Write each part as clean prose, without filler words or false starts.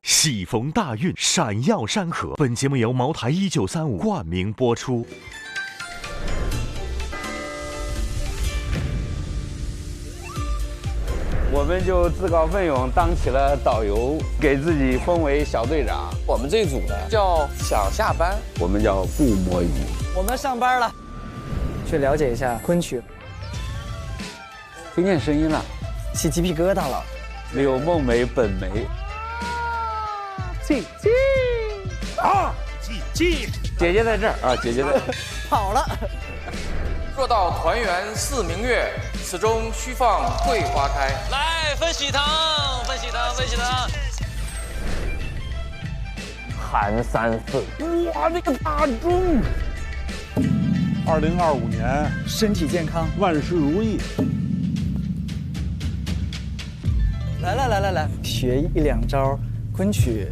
喜逢大运，闪耀山河。本节目由茅台1935冠名播出。我们就自告奋勇当起了导游，给自己封为小队长。我们这一组呢叫想下班，我们叫不摸鱼。我们上班了，去了解一下昆曲。听见声音了，起鸡皮疙瘩了。柳梦梅本梅，姐姐在这儿啊，姐姐在。跑了。若到团圆似明月，此中须放桂花开。来分喜糖，分喜糖，分喜糖。韩三四，哇，那个大钟。2025年身体健康，万事如意。来，学一两招昆曲。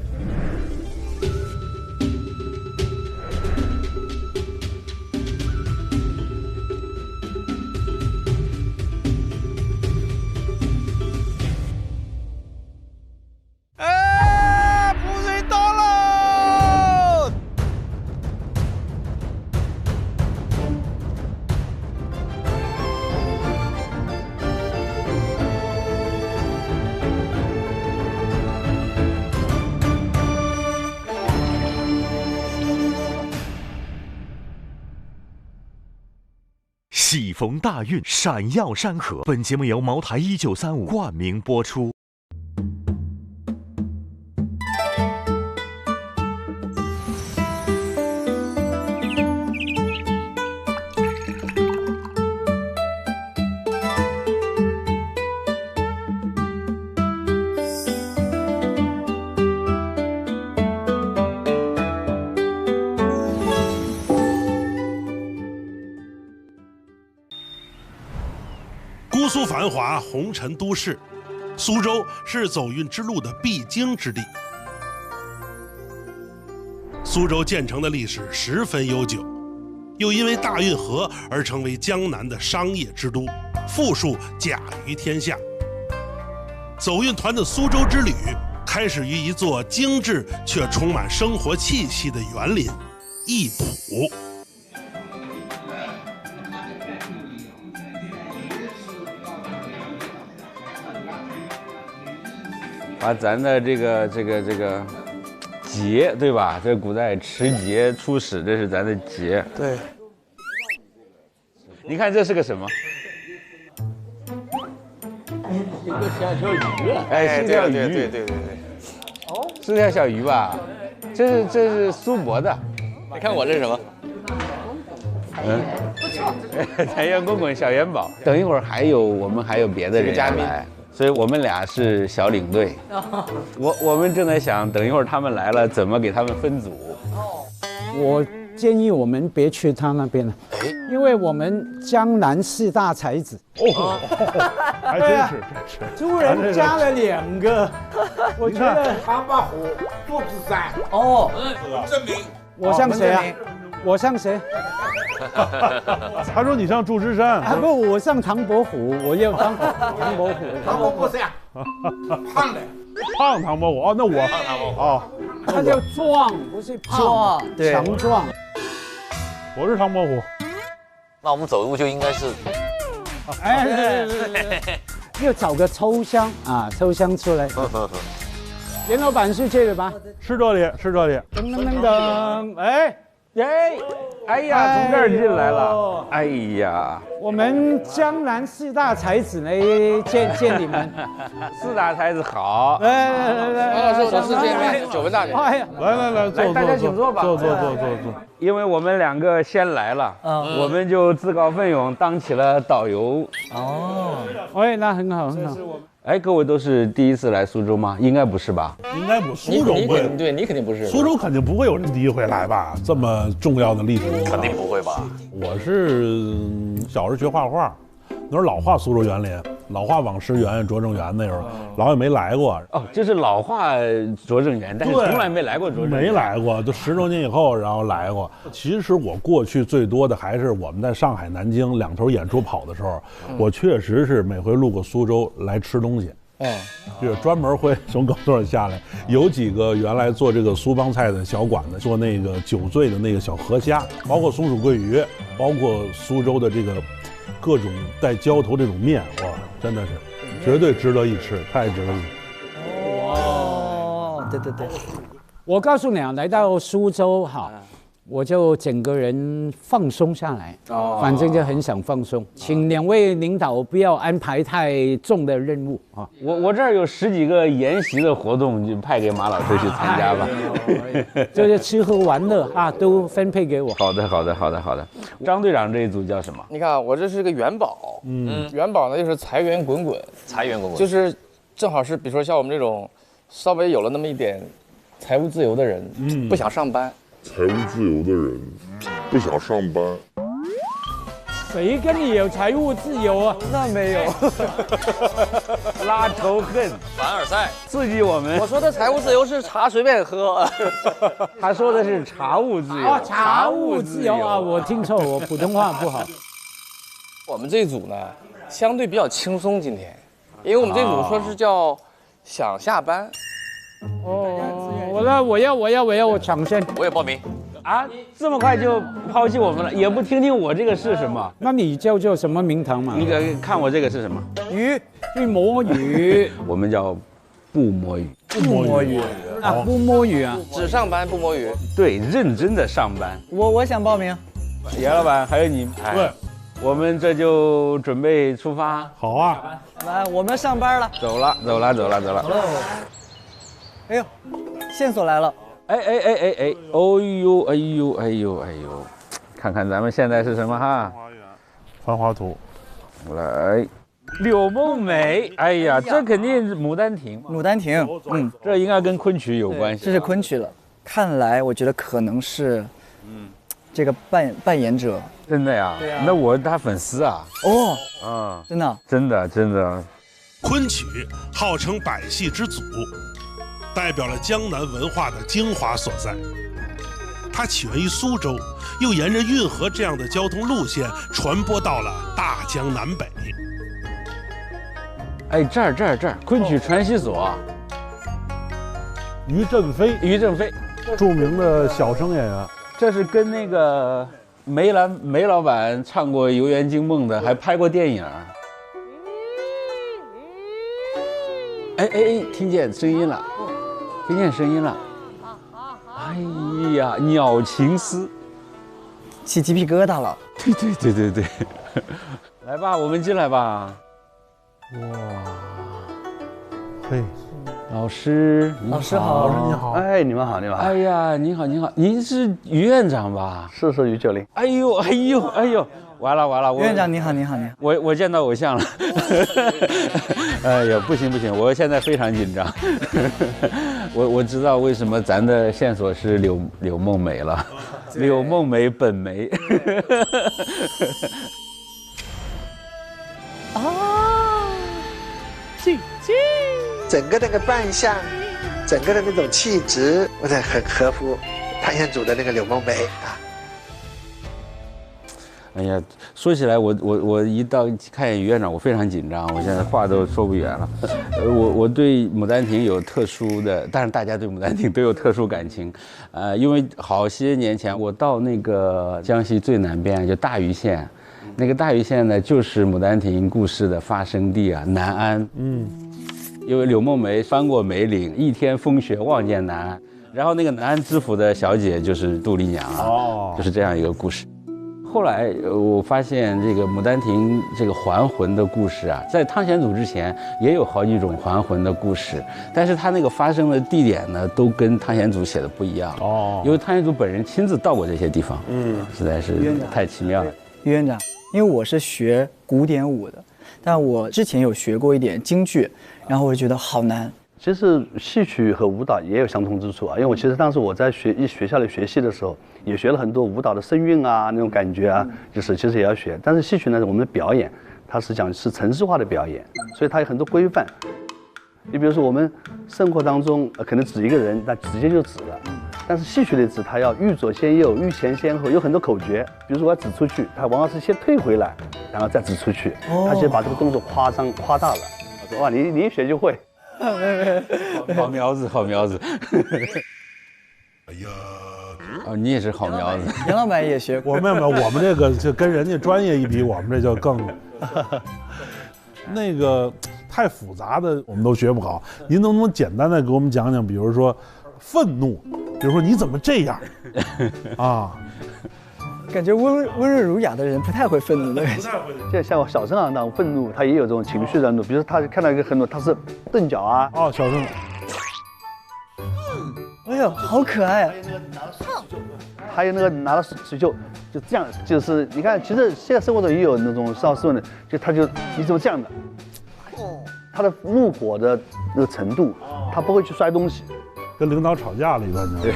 补水到喽！喜逢大运，闪耀山河。本节目由茅台1935冠名播出。姑苏繁华，红尘都市，苏州是走运之路的必经之地。苏州建成的历史十分悠久，又因为大运河而成为江南的商业之都，富庶甲于天下。走运团的苏州之旅开始于一座精致却充满生活气息的园林——艺圃。把咱的这个节，对吧？这古代持节出使，这是咱的节。对。你看这是个什么？一个小鱼啊！哎，是条鱼。对。哦，是条小鱼吧？这是苏博的。你看我这是什么？不错。财源滚滚，小元宝。等一会儿我们还有别的人要来。所以我们俩是小领队，我们正在想，等一会儿他们来了，怎么给他们分组。我建议我们别去他那边了，因为我们江南四大才子。还真是，朱人加了2个，我觉得。唐伯虎、祝子山。哦，证明。我像谁啊？我像谁？他说你像祝枝山。啊不，我像唐伯虎，我要当唐伯虎。唐伯虎像胖的。胖唐伯虎哦，那我胖唐伯虎哦，他叫壮，不是胖，对，强壮。我是唐伯虎。那我们走路就应该是，哎，要找个抽香啊，抽香出来。严老板是这个吧？是这里。噔，哎呀，从这儿进来了。哎呀，我们江南四大才子来见你们。四大才子好。来，王老师，我是这边9分大人。哎呀，来，坐，大家请坐吧。坐。因为我们2个先来了，我们就自告奋勇当起了导游。哦，哎，那很好。哎，各位都是第一次来苏州吗？应该不是吧？应该不，苏州不会。对你肯定不是。苏州肯定不会有人第一回来吧？这么重要的历史，肯定不会吧？我是小时候学画画，那时候老画苏州园林，老画网师园、拙政园，那时候老也没来过。哦，就是老画拙政园，但是从来没来过拙政园。没来过，就10多年以后，然后来过。其实我过去最多的还是我们在上海、南京2头演出跑的时候，我确实是每回路过苏州来吃东西。就专门会从高座上下来。有几个原来做这个苏帮菜的小馆子，做那个酒醉的那个小河虾，包括松鼠桂鱼，包括苏州的这个各种带浇头这种面，哇，真的是绝对值得一吃，太值得一吃。哦，对，我告诉你啊，来到苏州哈，我就整个人放松下来，反正就很想放松，请2位领导不要安排太重的任务啊。我这儿有10几个研习的活动，就派给马老师去参加吧。就是吃喝玩乐啊，都分配给我。好的。张队长这一组叫什么？你看我这是个元宝，元宝呢就是财源滚滚，财源滚滚，就是正好是比如说像我们这种稍微有了那么一点财务自由的人，不想上班。财务自由的人不想上班，谁跟你有财务自由啊？那没有。拉仇恨，凡尔赛，刺激我们。我说的财务自由是茶随便喝，他说的是茶务自由。哦，茶务自由啊，我听错，我普通话不好。我们这组呢相对比较轻松，今天，因为我们这组说是叫想下班。我要抢先我也报名。啊，这么快就抛弃我们了，也不听听我这个是什么？那你叫做什么名堂嘛？你看我这个是什么？不摸鱼，我们叫不摸鱼。不摸鱼啊，不摸鱼啊，只上班不摸鱼。对，认真的上班。我想报名。严老板，还有你，对，我们这就准备出发。好啊，来，我们上班了。走了。哎呦，线索来了。哎，哎呦，看看咱们现在是什么哈？繁华图，来，柳梦梅，哎呀，这肯定是牡丹亭。牡丹亭，这应该跟昆曲有关系。这是昆曲了。看来我觉得可能是，这个扮演者。真的呀？对啊。那我是他粉丝啊。哦，真的。真的。昆曲号称百戏之祖，代表了江南文化的精华所在。它起源于苏州，又沿着运河这样的交通路线传播到了大江南北。哎，这儿，昆曲传习所。于振飞，著名的小生演员。这是跟那个梅老板唱过《游园惊梦》的，还拍过电影。哎，听见声音了。哎呀，鸟情思，起鸡皮疙瘩了。对。来吧，我们进来吧。哇，嘿，老师好。老师你好。哎，你们好。哎呀，您好，您是于院长吧？是于九龄。哎呦，完了！于院长你好。我见到偶像了。哎呀，不行，我现在非常紧张。我知道为什么咱的线索是柳梦梅了，柳梦梅本梅。整个那个扮相，整个的那种气质，我很合乎谭彦祖的那个柳梦梅啊。哎呀，说起来，我一到看见于院长，我非常紧张，我现在话都说不圆了。我对《牡丹亭》有特殊的，但是大家对《牡丹亭》都有特殊感情。因为好些年前我到那个江西最南边，就大余县，那个大余县呢，就是《牡丹亭》故事的发生地啊，南安。因为柳梦梅翻过梅岭，一天风雪望见南安，然后那个南安知府的小姐就是杜丽娘啊，就是这样一个故事。后来我发现这个《牡丹亭》这个还魂的故事啊，在汤显祖之前也有好几种还魂的故事，但是他那个发生的地点呢，都跟汤显祖写的不一样。因为汤显祖本人亲自到过这些地方，实在是太奇妙了。于院长，因为我是学古典舞的，但我之前有学过一点京剧，然后我就觉得好难。其实戏曲和舞蹈也有相同之处啊，因为其实当时我在学校里学戏的时候，也学了很多舞蹈的声韵啊，那种感觉啊，就是其实也要学。但是戏曲呢，我们的表演，它是讲是程式化的表演，所以它有很多规范。你比如说我们生活当中可能指一个人，那直接就指了，但是戏曲里指它要欲左先右，欲前先后，有很多口诀。比如说我要指出去，它往往是先退回来，然后再指出去，它就把这个动作夸大了。哇，你一学就会。好苗子，好苗子。哎呀，哦，你也是好苗子。杨老板也学过。我们这个就跟人家专业一比，我们这就更那个太复杂的我们都学不好。您能不能简单的给我们讲讲，比如说愤怒，比如说你怎么这样啊？感觉温润儒雅的人不太会愤怒的。就像我小声行当愤怒，他也有这种情绪的怒，比如他看到一个很怒，他是蹬脚啊。哦，小声。哎呦，好可爱啊！还有那个拿了水就这样，就是你看，其实现在生活中也有那种少数的，他就你怎么这样的？他的怒火的那个程度，他不会去摔东西，跟领导吵架了一般就。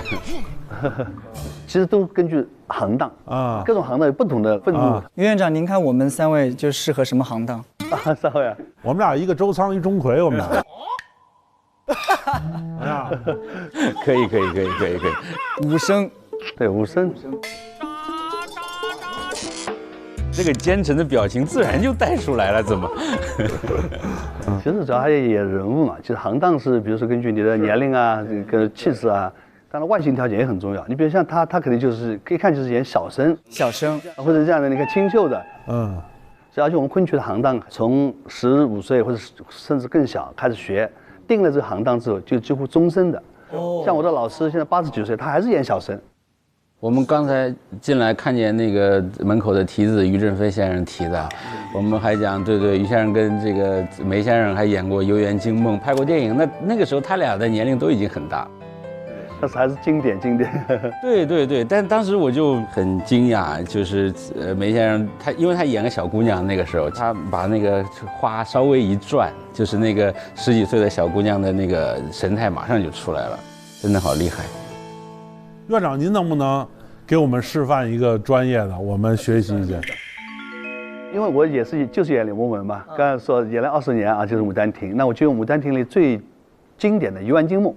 其实都根据行当啊，各种行当有不同的愤怒。于院长，您看我们3位就适合什么行当？啊，3位啊，我们俩一个周仓，一钟馗，我们俩。哎呀，可以。武生，对，武生。这个奸臣的表情自然就带出来了，怎么？其实主要还有演人物嘛，就是行当是，比如说根据你的年龄啊，这个气质啊。当然，外形条件也很重要。你比如像他肯定就是一看就是演小生，或者这样的，你看清秀的，而且我们昆曲的行当，从15岁或者甚至更小开始学，定了这个行当之后，就几乎终身的。像我的老师现在89岁，他还是演小生。我们刚才进来看见那个门口的题字，于振飞先生题的。我们还讲，对，于先生跟这个梅先生还演过《游园惊梦》，拍过电影。那个时候他俩的年龄都已经很大。但是还是经典。对，但当时我就很惊讶，就是梅先生因为他演个小姑娘，那个时候他把那个花稍微一转，就是那个10几岁的小姑娘的那个神态马上就出来了，真的好厉害。院长，您能不能给我们示范一个专业的，我们学习一下？因为我也是就是演柳梦闻嘛，刚才说演了20年啊，就是《牡丹亭》，那我就用《牡丹亭》里最经典的《游园惊梦》。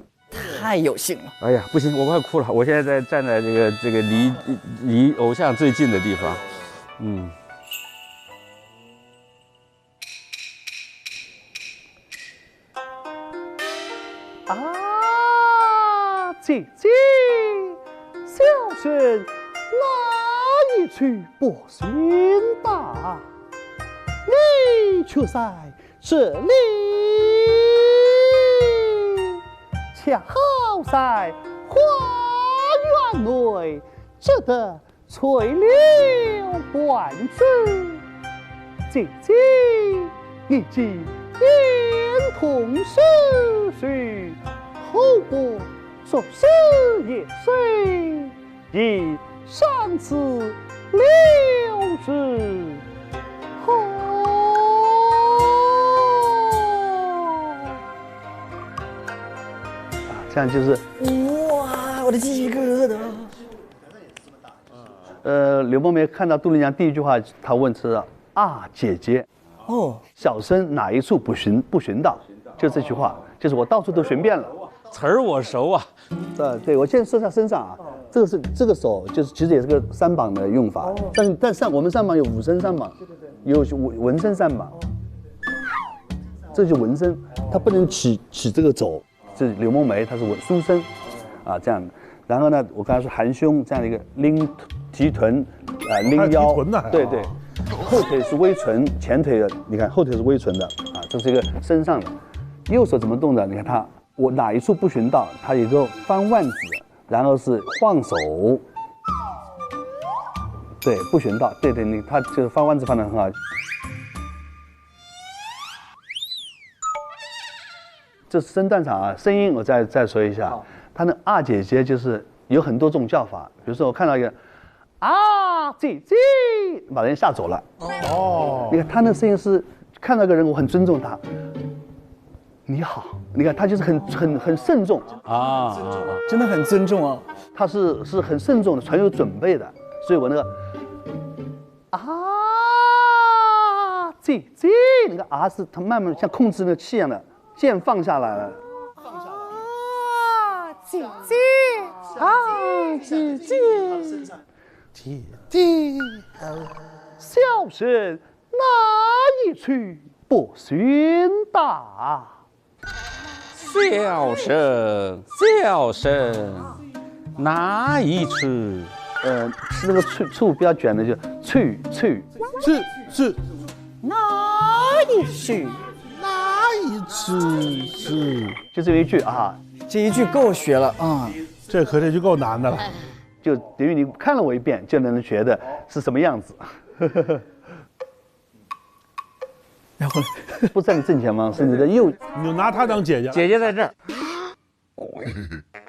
太有幸了！哎呀，不行，我快哭了。我现在站在这个离偶像最近的地方，啊，姐姐，小生哪一去不寻达？你却在这里。恰好在花园内，只得垂柳观之。姐姐已经眼痛失绪，后不说是也虽，已上此留之。这样就是哇，我的鸡皮疙瘩。刘梦梅看到杜丽娘第一句话，她问是啊，姐姐，小生哪一处不寻到？就这句话，就是我到处都寻遍了。词儿我熟啊。对，我现在射在身上啊，这个手就是其实也是个3绑的用法，但我们3绑有5声3绑，有文声3绑，这就文声，它不能起这个走。这柳梦梅，她是书生，啊这样的。然后呢，我刚才说含胸这样的一个拎提臀，拎腰，对，后腿是微唇，前腿的你看后腿是微唇的啊，这是一个身上的。右手怎么动的？你看我哪一处不寻到？它有个翻腕子，然后是晃手，对，不寻到，对，它就是翻腕子翻得很好。这是身段场啊，声音我再说一下，他那啊姐姐就是有很多种叫法，比如说我看到一个啊姐姐，把人吓走了。你看他那声音是看到一个人，我很尊重他，你好，你看他就是很慎重啊，真的很尊重啊，他是很慎重的，很有准备的，所以我那个啊姐姐，那个啊是他慢慢像控制那个气一样的。剑放下来了，啊，姐姐，啊，姐姐，小生哪一去不寻大。笑声，笑声，哪一处？是那个处比较卷的，就去，哪一去？哪一次？就这一句啊，这一句够学了啊！这句够难的了，就等于你看了我一遍就能觉得是什么样子。然后不在你正前方，是你的右。你就拿她当姐姐。姐姐在这儿。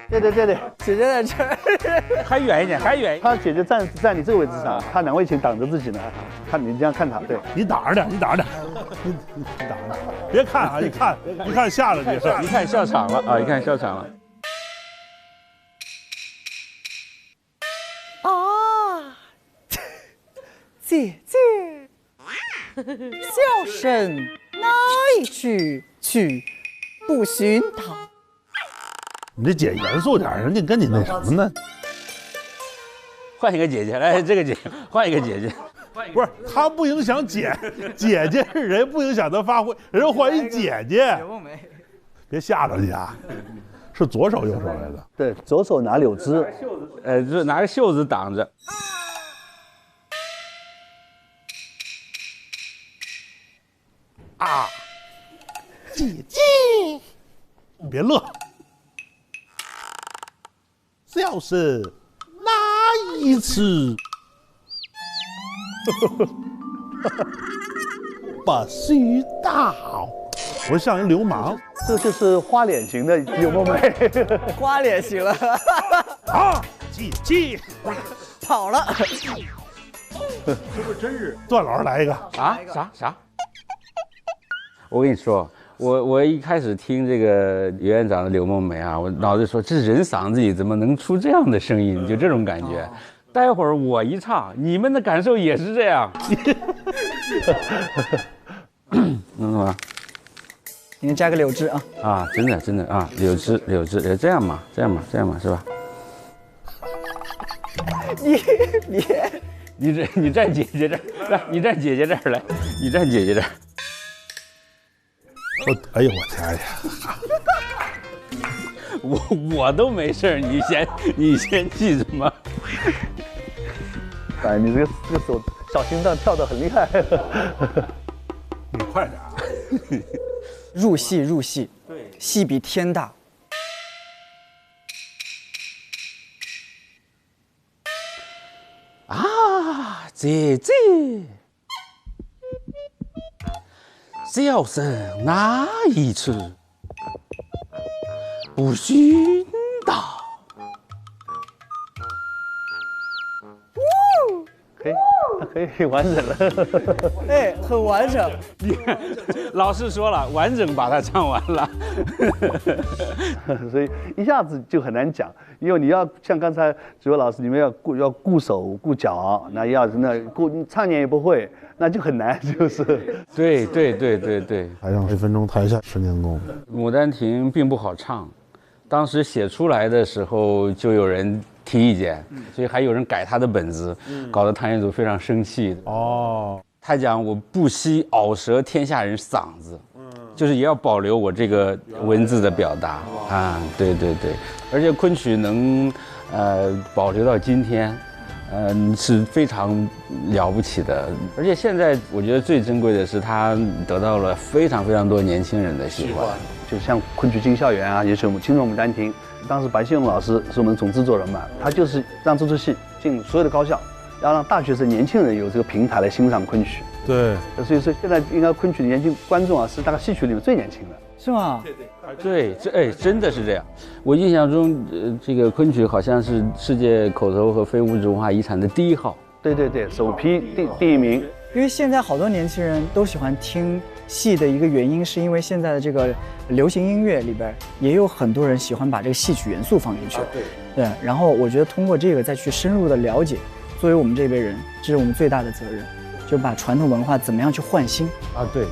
对，姐姐在这儿，还远一点，还远。他姐姐站你这个位置上，他两位一起挡着自己呢。看你这样看他，对你挡着点，你挡着，别看啊！一看吓着你，一看笑场了啊！一看笑场了。啊，姐姐，笑声哪一去？不寻常。你这姐严肃点，人家跟你那什么呢？换一个姐姐来，这个姐换一个姐姐。不是，他不影响姐姐是人，不影响他发挥，人换一姐姐。别吓着你啊！是左手右手来的。对，左手拿柳枝，就拿个袖子挡着。啊，姐姐，别乐。笑声哪一次？不许道！我像一流氓。这就是花脸型的柳梦梅。花脸型了。啊，姐跑了。这不真是段老师来一个啊？啥？我跟你说。我一开始听这个余院长的柳梦梅啊，我脑子说这人嗓子里怎么能出这样的声音？就这种感觉。待会儿我一唱，你们的感受也是这样。能吗？你加个柳枝啊！啊，真的啊，柳枝，这样嘛，是吧？你站姐姐这儿来，你站姐姐这儿来，你站姐姐这儿。哎呦我天呀！我都没事，你先记着吗？哎，你这个手小心脏跳得很厉害。你快点啊！入戏，对，戏比天大。啊，姐姐。笑声哪一处？不寻道。可以完整了。哎，很完整。你看，老师说了，完整把它唱完了。所以一下子就很难讲，因为你要像刚才几位老师，你们要顾手顾脚，那要是唱念也不会。那就很难，就是。对。台上10分钟，台下10年功。《牡丹亭》并不好唱，当时写出来的时候就有人提意见，所以还有人改他的本子，搞得唐嫣祖非常生气。哦，他讲我不惜咬舌天下人嗓子，就是也要保留我这个文字的表达啊。对，而且昆曲能保留到今天。是非常了不起的，而且现在我觉得最珍贵的是，它得到了非常多年轻人的喜欢。就像昆曲进校园啊，也是我们青春牡丹亭，当时白先勇老师是我们总制作人嘛，他就是让这出戏进所有的高校，要让大学生、年轻人有这个平台来欣赏昆曲。对，所以说现在应该昆曲的年轻观众啊，是大概戏曲里面最年轻的。是吗？对，真的是这样。我印象中，这个昆曲好像是世界口头和非物质文化遗产的第1号。对，首批第1名。因为现在好多年轻人都喜欢听戏的一个原因，是因为现在的这个流行音乐里边也有很多人喜欢把这个戏曲元素放进去。对。然后我觉得通过这个再去深入的了解，作为我们这辈人，这是我们最大的责任，就把传统文化怎么样去焕新啊。对。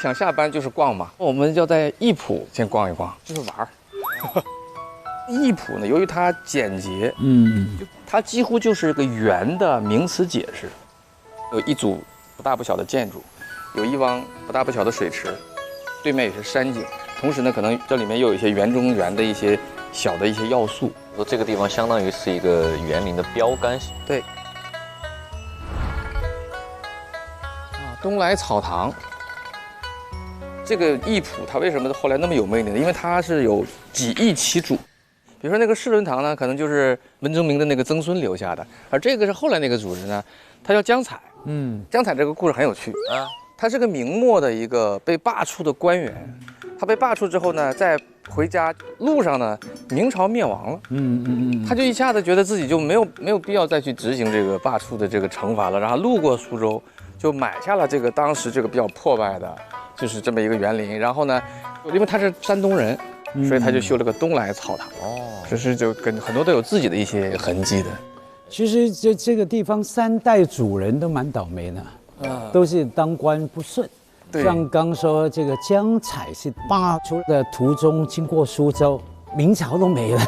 想下班就是逛嘛，我们要在艺圃先逛一逛，就是玩儿。艺谱呢，由于它简洁，它几乎就是个圆的名词解释。有一组不大不小的建筑，有一汪不大不小的水池，对面也是山景。同时呢，可能这里面又有一些圆中圆的一些小的一些要素。说这个地方相当于是一个园林的标杆。对。东来草堂。这个艺谱它为什么后来那么有魅力呢？因为它是有几易其主。比如说那个世伦堂呢，可能就是文征明的那个曾孙留下的，而这个是后来那个主人呢，他叫江采。江采这个故事很有趣啊，他是个明末的一个被罢黜的官员，他被罢黜之后呢，在回家路上呢，明朝灭亡了。他就一下子觉得自己就没有必要再去执行这个罢黜的这个惩罚了，然后路过苏州，就买下了这个当时这个比较破败的，就是这么一个园林。然后呢，因为他是山东人，所以他就修了个东来草堂。只是就跟很多都有自己的一些痕迹的。其实这个地方3代主人都蛮倒霉的，都是当官不顺。像刚说这个江采是罢黜的途中经过苏州，明朝都没了，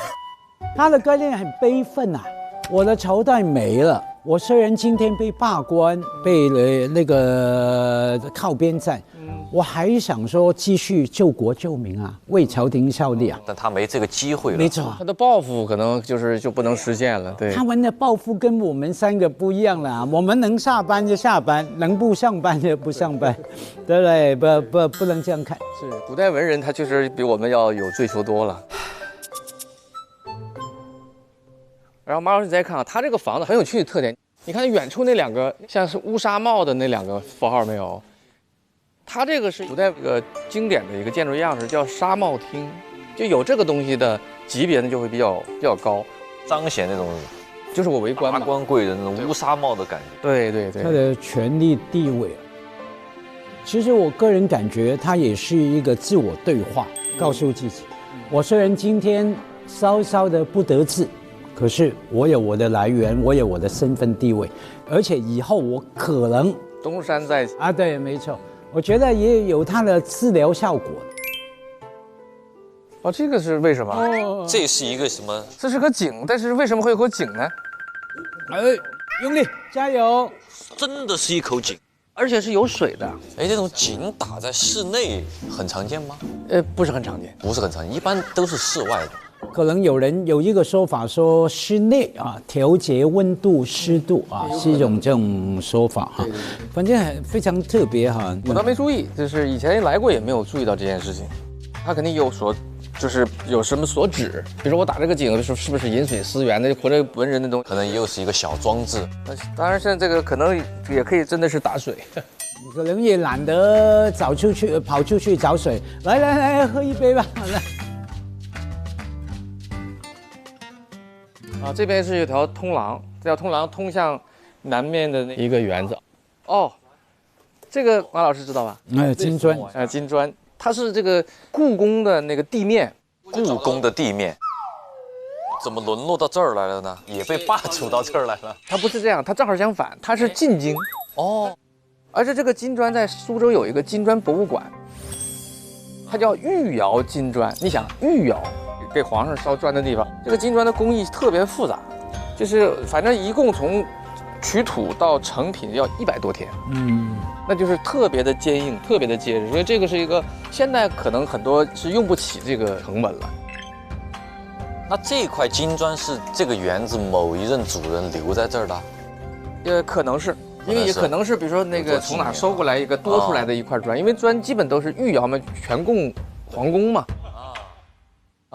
他的概念很悲愤啊，我的朝代没了。我虽然今天被罢官，被那个靠边站，我还想说继续救国救民啊，为朝廷效力啊。但他没这个机会了。没错，他的抱负可能就不能实现了。对，他们的抱负跟我们3个不一样了，我们能下班就下班，能不上班就不上班，对不对？不能这样看。是，古代文人他确实比我们要有追求多了。然后马老师你再看啊，他这个房子很有趣的特点，你看远处那2个像是乌纱帽的那2个符号没有？它这个是古代这个经典的一个建筑样式，叫纱帽厅，就有这个东西的级别呢就会比较高，彰显那种就是我为官嘛，达官贵人那种乌纱帽的感觉。对，他的权力地位，其实我个人感觉他也是一个自我对话，告诉自己，我虽然今天稍稍的不得志。可是我有我的来源，我有我的身份地位，而且以后我可能东山再起啊，对，没错，我觉得也有它的治疗效果。哦，这个是为什么？这是一个什么？这是个井，但是为什么会有口井呢？用力，加油！真的是一口井，而且是有水的。这种井打在室内很常见吗？不是很常见，不是很常见，一般都是室外的。可能有人有一个说法说室内啊调节温度湿度啊是一种这种说法哈，反正非常特别哈。我倒没注意，就是以前来过也没有注意到这件事情。他肯定有就是有什么所指，比如说我打这个井是不是饮水思源的，或者文人那种，可能又是一个小装置。当然现在这个可能也可以真的是打水。可能也懒得跑出去找水，来喝一杯吧，来。这边是有条通廊，这条通廊通向南面的一个园子。这个马老师知道吧？金砖，金砖，它是这个故宫的那个地面。故宫的地面怎么沦落到这儿来了呢？也被罢黜到这儿来了？它不是这样，它正好相反，它是进京。而且这个金砖在苏州有一个金砖博物馆，它叫御窑金砖。你想御窑？给皇上烧砖的地方，这个金砖的工艺特别复杂，就是反正一共从取土到成品要100多天，那就是特别的坚硬，特别的结实，所以这个是一个现在可能很多是用不起这个成本了。那这块金砖是这个园子某一任主人留在这儿的？可能是，因为也可能是，比如说那个从哪收过来一个多出来的一块砖，因为砖基本都是御窑嘛，全供皇宫嘛。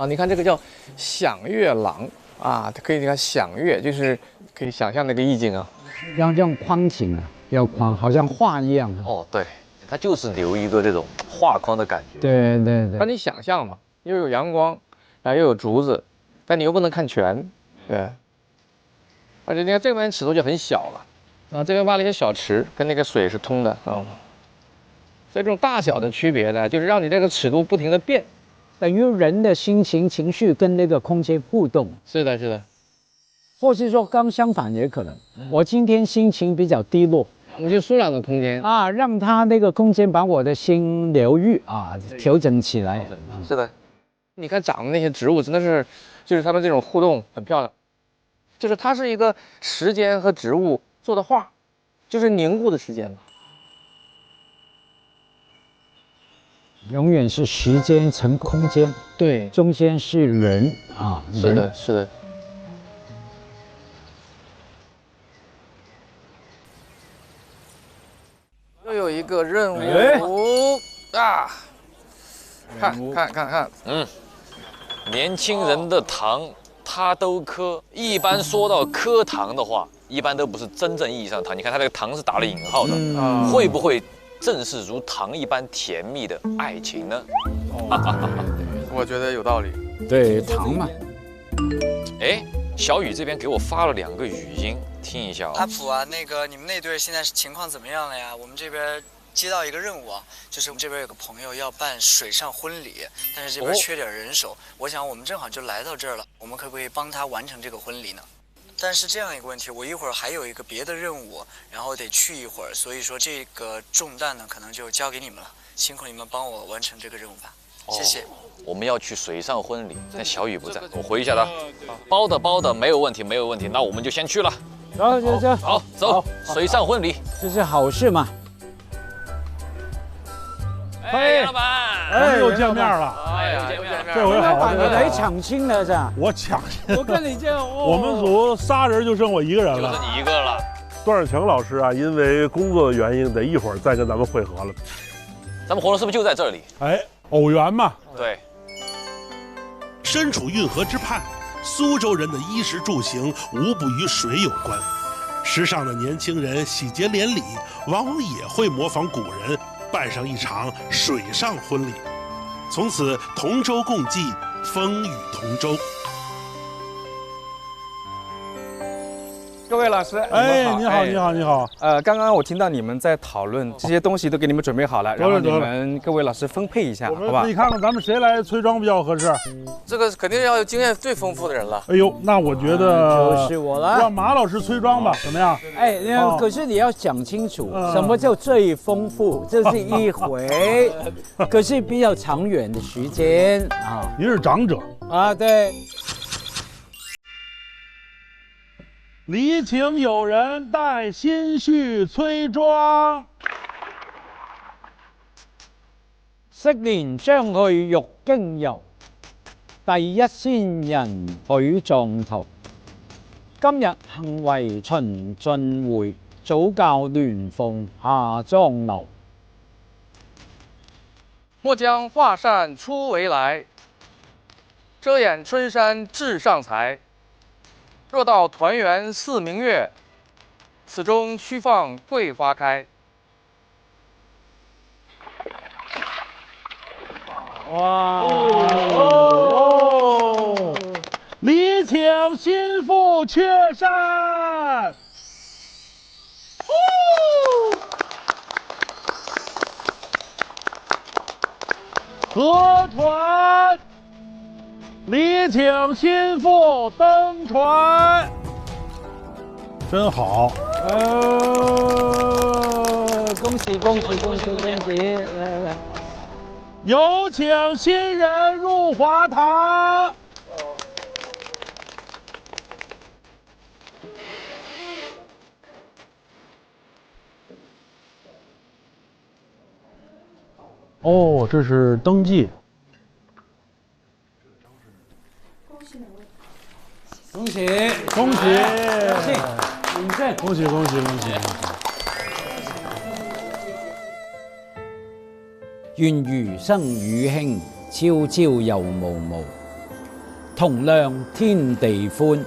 你看这个叫响乐廊啊，可以你看响乐，就是可以想象那个意境啊，要这样框景啊，要框，好像画一样。对，它就是留一个这种画框的感觉。对，让你想象嘛，又有阳光，然后又有竹子，但你又不能看全，对。而且你看这边尺度就很小了，这边挖了一些小池，跟那个水是通的所以这种大小的区别呢，就是让你这个尺度不停的变。等于人的心情、情绪跟那个空间互动。是的，或是说刚相反也可能。我今天心情比较低落，我就舒展个空间啊，让他那个空间把我的心疗愈啊，调整起来。是的，你看长的那些植物真的是，就是它们这种互动很漂亮，就是它是一个时间和植物做的画，就是凝固的时间嘛。永远是时间乘空间，对，中间是人啊，是的，是的。又有一个任务啊！看，年轻人的糖他都磕。一般说到磕糖的话，一般都不是真正意义上的糖。你看他这个糖是打了引号的，会不会正是如糖一般甜蜜的爱情呢？我觉得有道理。对，糖嘛。哎，小雨这边给我发了2个语音，听一下啊。阿普啊，那个你们那队现在情况怎么样了呀？我们这边接到一个任务啊，就是我们这边有个朋友要办水上婚礼，但是这边缺点人手，我想我们正好就来到这儿了，我们可不可以帮他完成这个婚礼呢？但是这样一个问题，我一会儿还有一个别的任务，然后得去一会儿，所以说这个重担呢，可能就交给你们了，辛苦你们帮我完成这个任务吧，谢谢。我们要去水上婚礼，但小雨不在，我回一下他。包的，没有问题，那我们就先去了。走，好，走，水上婚礼，这是好事嘛。哎，杨老板，哎，又见面了，这回好，你来抢亲了是吧？我抢亲，我跟你这，我们组仨人就剩我一个人了，就是你一个了。段世强老师啊，因为工作的原因，得一会儿再跟咱们会合了。咱们活动是不是就在这里？哎，偶缘嘛。对。身处运河之畔，苏州人的衣食住行无不与水有关。时尚的年轻人喜结连理，往往也会模仿古人，办上一场水上婚礼。从此同舟共济，风雨同舟。各位老师，哎，你好。刚刚我听到你们在讨论这些东西，都给你们准备好了，然后你们各位老师分配一下，好吧？你看看咱们谁来催妆比较合适？这个肯定要有经验最丰富的人了。哎呦，那我觉得就是我了，让马老师催妆吧，怎么样？哎，可是你要讲清楚，什么叫最丰富？这是一回，可是比较长远的时间啊。您是长者啊，对。礼请友人带新婿催妆。昔年將去玉京遊，第一仙人許狀圖。今日幸為秦晉會，早教鸞鳳下妝樓。莫將華扇出圍來，遮掩春山至上裁。若到团圆似明月，此中须放桂花开。哇！礼请新妇雀扇。河船。礼请新妇登船，真好！恭喜！来！有请新人入华堂。哦，这是登记。恭喜！领证！恭喜！願餘生與興，朝朝又暮暮。同量天地寬，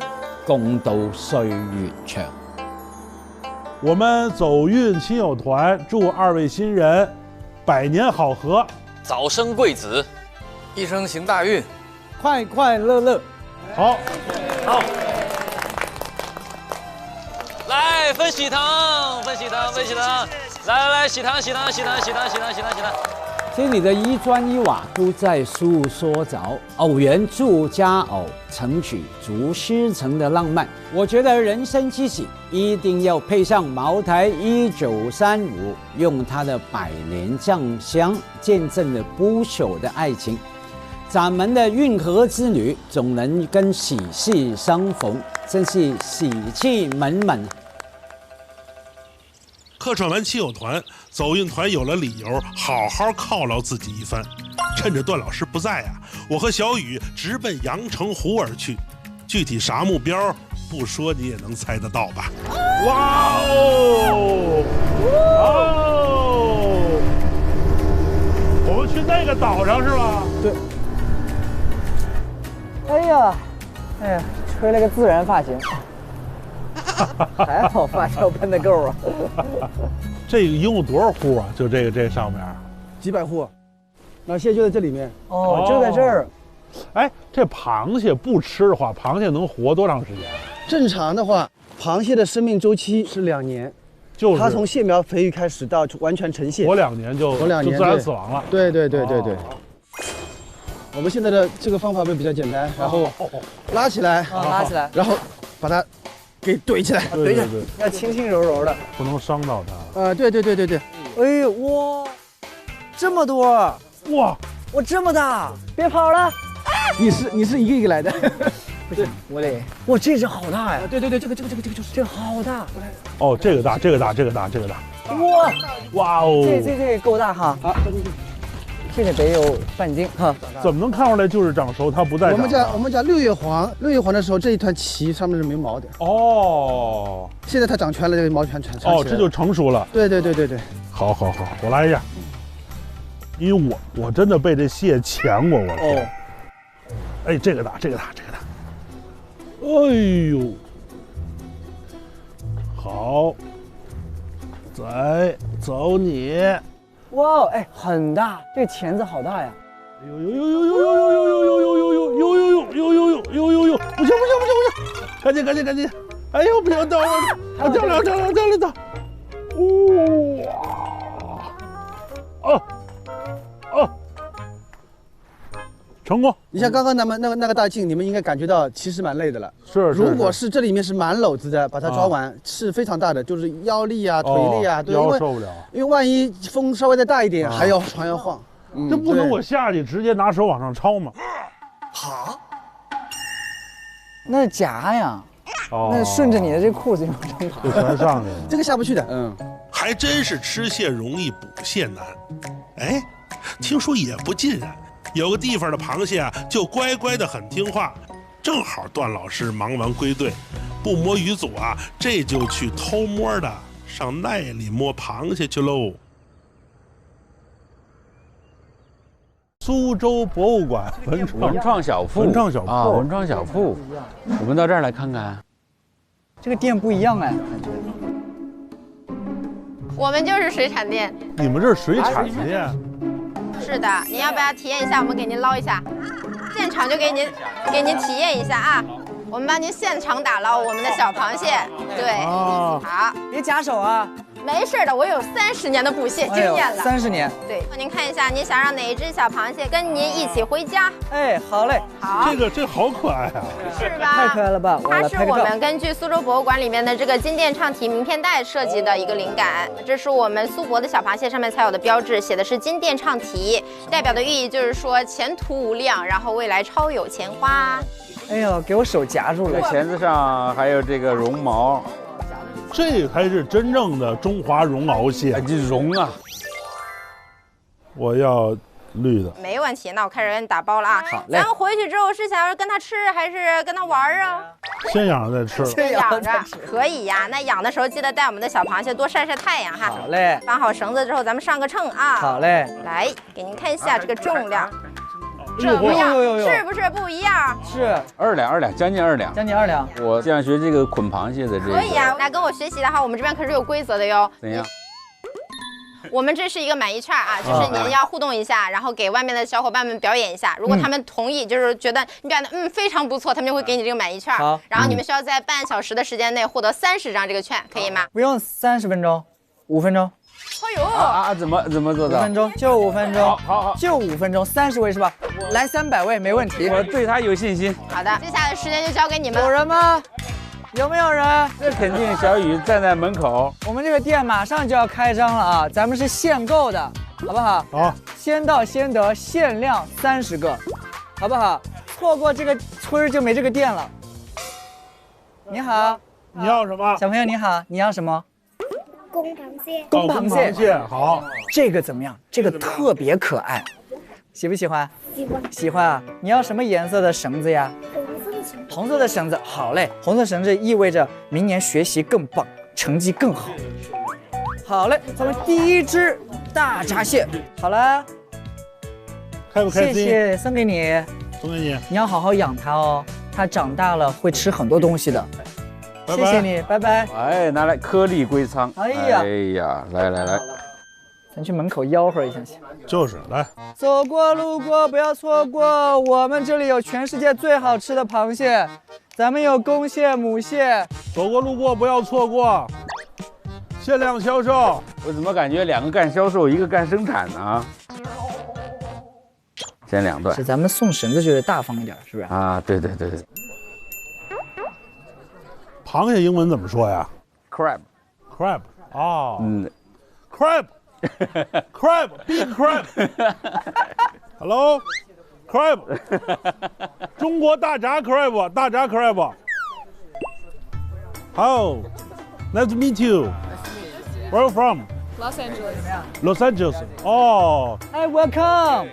共度歲月長。我們走運親友團祝2位新人百年好合，早生貴子，一生行大運，快快樂樂。好，来分喜糖，来喜糖。这里的一砖一瓦都在诉说着偶园住佳偶，承取竹诗城的浪漫。我觉得人生七喜一定要配上茅台1935，用它的百年酱香见证了不朽的爱情。咱们的运河之旅总能跟喜事相逢，真是喜气满满。客串完亲友团，走运团有了理由好好犒劳自己一番。趁着段老师不在啊，我和小雨直奔阳澄湖而去。具体啥目标不说你也能猜得到吧？哇哦！哦！我们去那个岛上是吧？对。哎呀，吹了个自然发型，还好发胶喷的够啊。这个一共多少户啊？就这上面，几百户，那蟹就在这里面。哦，就在这儿。哎，这螃蟹不吃的话，螃蟹能活多长时间？正常的话，螃蟹的生命周期是2年，就是它从蟹苗培育开始到完全成蟹，活2年就自然死亡了。对。我们现在的这个方法会比较简单，然后拉起来，然后把它给怼起来，对，要轻轻柔柔的，不能伤到它。对。哎呦哇，这么多哇，我这么大，别跑了。你是一个一个来的，不行，我得。哇，这只好大呀！对，这个就是这好大。哦，这个大。哇哦，这个够大哈。好，这个得有半斤哈。怎么能看出来就是长熟？它不在长。我们讲六月黄的时候，这一团鳍上面是没毛的。哦，现在它长全了，这个毛全长起来。哦，这就成熟了。对。好，我来一下。因为我真的被这蟹钳过，我天！哎，这个大。哎呦，好，再走你。哇，哎，很大，这个钳子好大呀！呦，不行，赶紧！哎呦，不行，到了，到！哇！哦，成功！你像刚刚那个大镜，你们应该感觉到其实蛮累的了。是。如果是这里面是满篓子的，把它抓完是非常大的，就是腰力啊、腿力啊，对，腰受不了。因为万一风稍微再大一点，还要船要晃。这不能我下去直接拿手往上抄吗？好，那夹呀。那顺着你的这裤子就跑，就全上去了。这个下不去的。还真是吃蟹容易捕蟹难。哎，听说也不尽然，有个地方的螃蟹啊，就乖乖的很听话。正好段老师忙完归队，不摸鱼组啊，这就去偷摸的上那里摸螃蟹去喽。苏州博物馆文创小铺，文创小铺，我们到这儿来看看。这个店不一样哎，我们就是水产店。你们这是水产店？是的，您要不要体验一下？我们给您捞一下，现场就给您体验一下啊！我们帮您现场打捞我们的小螃蟹。对，好，别夹手啊。没事的，我有30年的捕蟹经验了。30年。对，您看一下，您想让哪一只小螃蟹跟您一起回家？哎，好嘞。好，这好可爱啊！是吧？太可爱了吧！它是我们根据苏州博物馆里面的这个金店唱题名片袋设计的一个灵感。这是我们苏博的小螃蟹上面才有的标志，写的是金店唱题，代表的寓意就是说前途无量，然后未来超有钱花。哎呦，给我手夹住了！钳子上还有这个绒毛。这才是真正的中华绒螯蟹，这绒啊！我要绿的。没问题，那我开始给你打包了啊。好嘞。咱们回去之后是想要跟它吃，还是跟它玩啊？先养着再吃。先养着可以呀。那养的时候记得带我们的小螃蟹多晒晒太阳哈。好嘞。绑好绳子之后，咱们上个秤啊。好嘞。来，给您看一下这个重量。怎么样？是不是不一样？是2两，将近2两。将近2两。我想学这个捆螃蟹的这个。可以啊，来跟我学习的话，我们这边可是有规则的哟。怎样？我们这是一个满意券啊，就是您要互动一下，然后给外面的小伙伴们表演一下。如果他们同意，就是觉得你表演的非常不错，他们就会给你这个满意券。好。然后你们需要在半小时的时间内获得30张这个券，可以吗？不用30分钟，5分钟。哎呦怎么做到？5分钟，就5分钟。好，就5分钟，30位是吧？来300位没问题。我对他有信心。好的，接下来的时间就交给你们。有人吗？有没有人？这肯定小雨站在门口。我们这个店马上就要开张了啊，咱们是限购的，好不好？好，先到先得，限量30个。好不好？错过这个村儿就没这个店了。你好，你要什么？小朋友你好，你要什么？公螃蟹。公螃蟹，好。这个怎么样？这个特别可爱，喜不喜欢？喜欢。喜欢啊！你要什么颜色的绳子呀？红色的绳子。好嘞，红色绳子意味着明年学习更棒，成绩更好。好嘞，咱们第一只大闸蟹好了。开不开心？谢谢，送给你。送给你。你要好好养它哦，它长大了会吃很多东西的。拜拜谢谢你，拜拜。哎，拿来颗粒龟仓。哎呀，来，咱去门口吆喝一下去。就是来。走过路过不要错过，我们这里有全世界最好吃的螃蟹，咱们有公蟹、母蟹。走过路过不要错过，限量销售。我怎么感觉2个干销售，1个干生产呢？先2段。是咱们送绳子就得大方一点，是不是？啊，对。螃蟹英文怎么说呀 ？Crab。哦。Crab。Big crab。Hello。Crab。中国大闸 crab， 大闸 crab。How? Nice to meet you. Where are you from? Los Angeles. Los Angeles. 哦。哎 ，Welcome。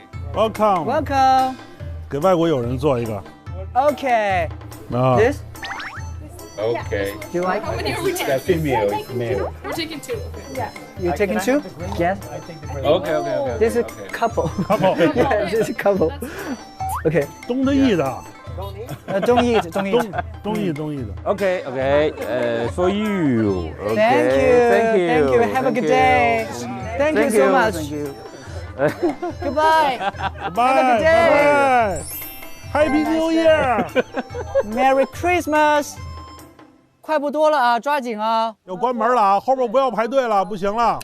给外国友人做一个。Okay. This. Okay. Do you like? How many are we taking? Female. We're taking 2. Yeah. You taking 2? Yes. Okay. This is couple. Yeah, this is couple. Okay. 东的意的。中意的。Okay. For you. Thank you. Have a good day. Thank you so much. Goodbye. Have a good day. Happy New Year. Merry Christmas. 快不多了啊，抓紧啊！要关门了啊，后边不要排队了，不行了。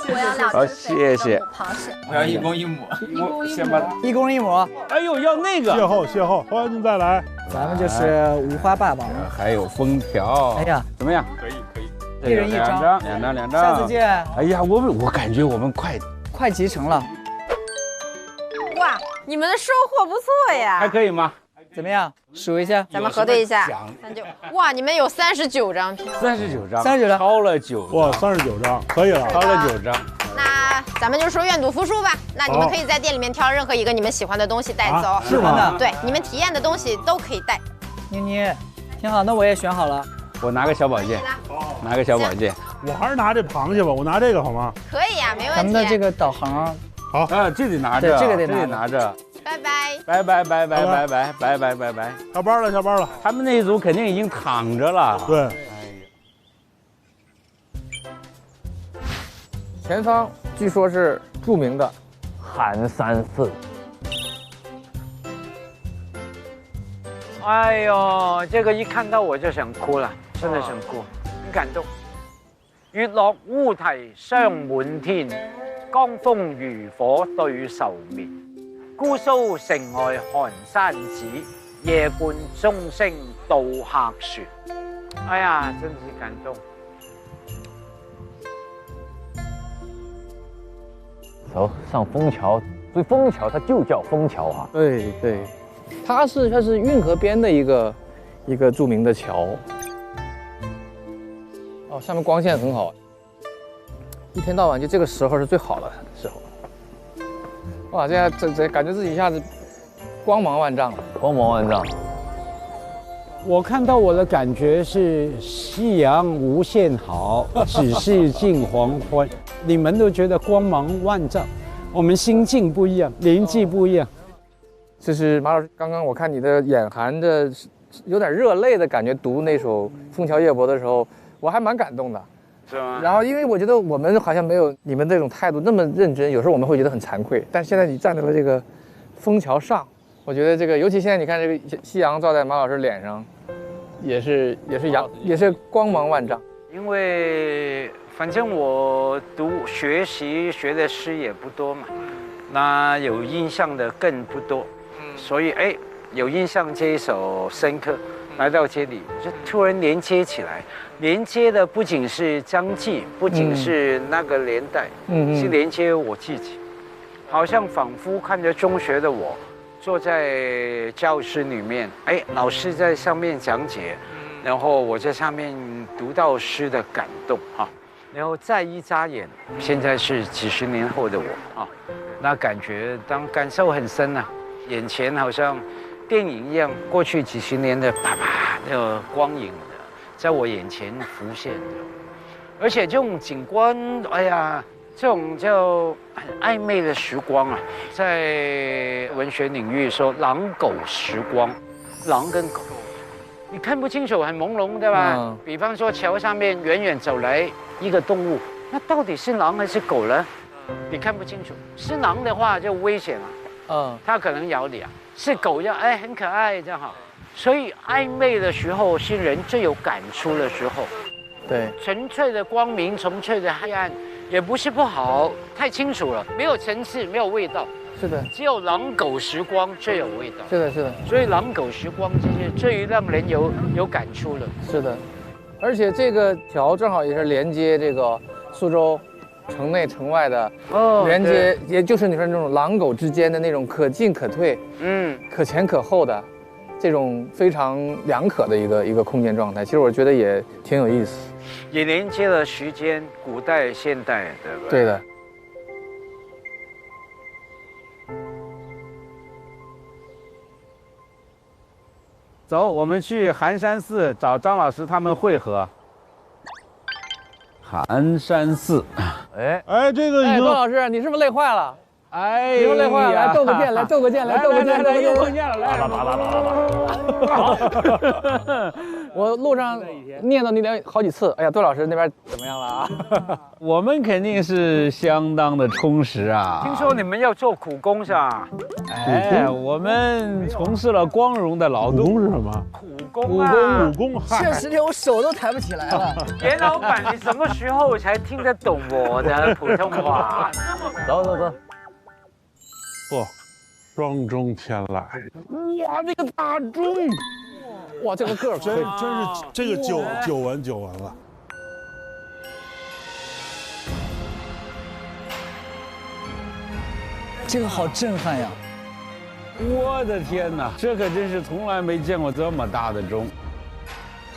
我要好，谢谢。螃蟹。我要1公1母。先把1公1母。哎呦，要那个。邂逅，欢迎您再来。咱们就是五花八绑。还有封条。哎呀，怎么样？可以。一人1张，2张。下次见。哎呀，我感觉我们快集成了。哇，你们的收获不错呀。还可以吗？怎么样？数一下，咱们核对一下。哇，你们有39张票。39张，超了9。哇，39张，可以了，超了9张。那咱们就说愿赌服输吧。那你们可以在店里面挑任何一个你们喜欢的东西带走。喜欢的。对，你们体验的东西都可以带。妮，挺好，那我也选好了。我拿个小宝剑，我还是拿这螃蟹吧，我拿这个好吗？可以呀，没问题。咱们的这个导航。好啊，这得拿着，这个得拿着。拜拜。拜。下班了。他们那一组肯定已经躺着了。对。前方据说是著名的寒山寺。哎呦，這個一看到我就想哭了，真的想哭，很感動。月落烏啼霜滿天，江風如火對愁眠。姑蘇城外寒山寺，夜半鐘聲渡客船。哎呀，真是感動。走，上枫桥，所以枫桥它就叫枫桥啊。对，它是运河边的一个著名的桥。哦，上面光线很好，一天到晚就这个时候是最好的时候。哇，这感觉自己一下子光芒万丈了，光芒万丈。我看到我的感觉是夕阳无限好，只是近黄昏。你们都觉得光芒万丈，我们心境不一样，年纪不一样。这是马老师，刚刚我看你的眼含着有点热泪的感觉读那首《枫桥夜泊》的时候，我还蛮感动的。是吗？然后因为我觉得我们好像没有你们这种态度那么认真，有时候我们会觉得很惭愧。但现在你站在了这个枫桥上，我觉得这个，尤其现在你看这个夕阳照在马老师脸上，也是光芒万丈。因为反正我学习学的诗也不多嘛，那有印象的更不多，所以有印象这一首深刻，来到这里就突然连接起来，连接的不仅是张继，不仅是那个年代，是连接我自己，好像仿佛看着中学的我，坐在教室里面，哎，老师在上面讲解，然后我在上面读到诗的感动啊，然后再一眨眼，现在是几十年后的我啊，那感受很深啊，眼前好像电影一样，过去几十年的啪啪的光影的，在我眼前浮现的，而且这种景观，哎呀。这种叫很暧昧的时光啊，在文学领域说狼狗时光，狼跟狗，你看不清楚，很朦胧，对吧？比方说桥上面远远走来一个动物，那到底是狼还是狗呢？你看不清楚。是狼的话就危险了，它可能咬你啊；是狗要哎很可爱这样好。所以暧昧的时候是人最有感触的时候。对，纯粹的光明，纯粹的黑暗。也不是不好，太清楚了，没有层次，没有味道。是的，只有狼狗时光最有味道。是的，是的。所以狼狗时光这是最让人有感触的。是的，而且这个桥正好也是连接这个苏州城内城外的连接，也就是你说那种狼狗之间的那种可进可退，可前可后的这种非常两可的一个空间状态。其实我觉得也挺有意思。也连接了时间，古代、现代，对吧？对的。走，我们去寒山寺找张老师他们会合。寒山寺，哎，这个窦老师，你是不是累坏了？哎，你是不是累坏了？来斗个剑，来斗个剑，来斗个剑，又碰见了，来！我路上念叨你好几次。哎呀，窦老师那边怎么样了啊？我们肯定是相当的充实啊。听说你们要做苦工是吧？哎，我们从事了光荣的劳动。苦工是什么？苦工啊！苦工，确实连我手都抬不起来了。严老板，你什么时候才听得懂我的普通话？走走走。不，庄中天来。哇，这个大钟！哇，这个个儿真是这个久闻了。这个好震撼呀！我的天哪，这可真是从来没见过这么大的钟。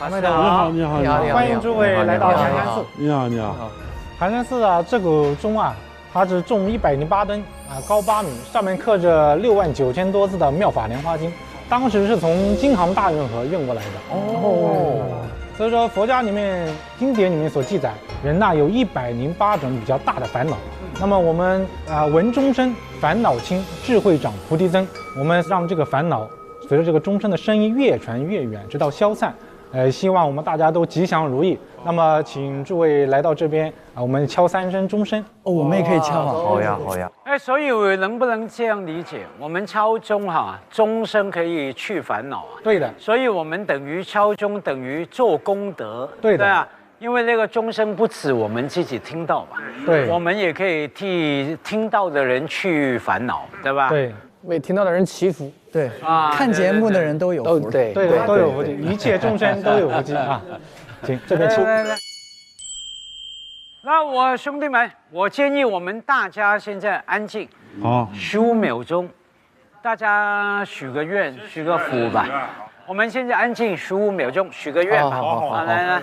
你好，欢迎诸位来到寒山寺。你好。寒山寺啊，这个钟啊，它是重108吨啊，高8米，上面刻着69000多字的《妙法莲华经》，当时是从京杭大运河运过来的。所以说佛家里面经典里面所记载，人呐有108种比较大的烦恼。那么我们闻钟声，烦恼轻，智慧长，菩提增。我们让这个烦恼随着这个钟声的声音越传越远，直到消散。希望我们大家都吉祥如意。那么，请诸位来到这边啊，我们敲3声钟声。哦，我们也可以敲啊。好呀。哎，所以我能不能这样理解？我们敲钟哈，钟声可以去烦恼啊。对的。所以我们等于敲钟，等于做功德。对的。对啊，因为那个钟声不止我们自己听到嘛，对，我们也可以替听到的人去烦恼，对吧？对，为听到的人祈福。对啊，看节目的人都有福，对，都有福气，一切众生都有福气啊！行，这边出。来。那我兄弟们，我建议我们大家现在安静，好，15秒钟，大家许个愿，许个福吧。我们现在安静15秒钟，许个愿吧。好，来。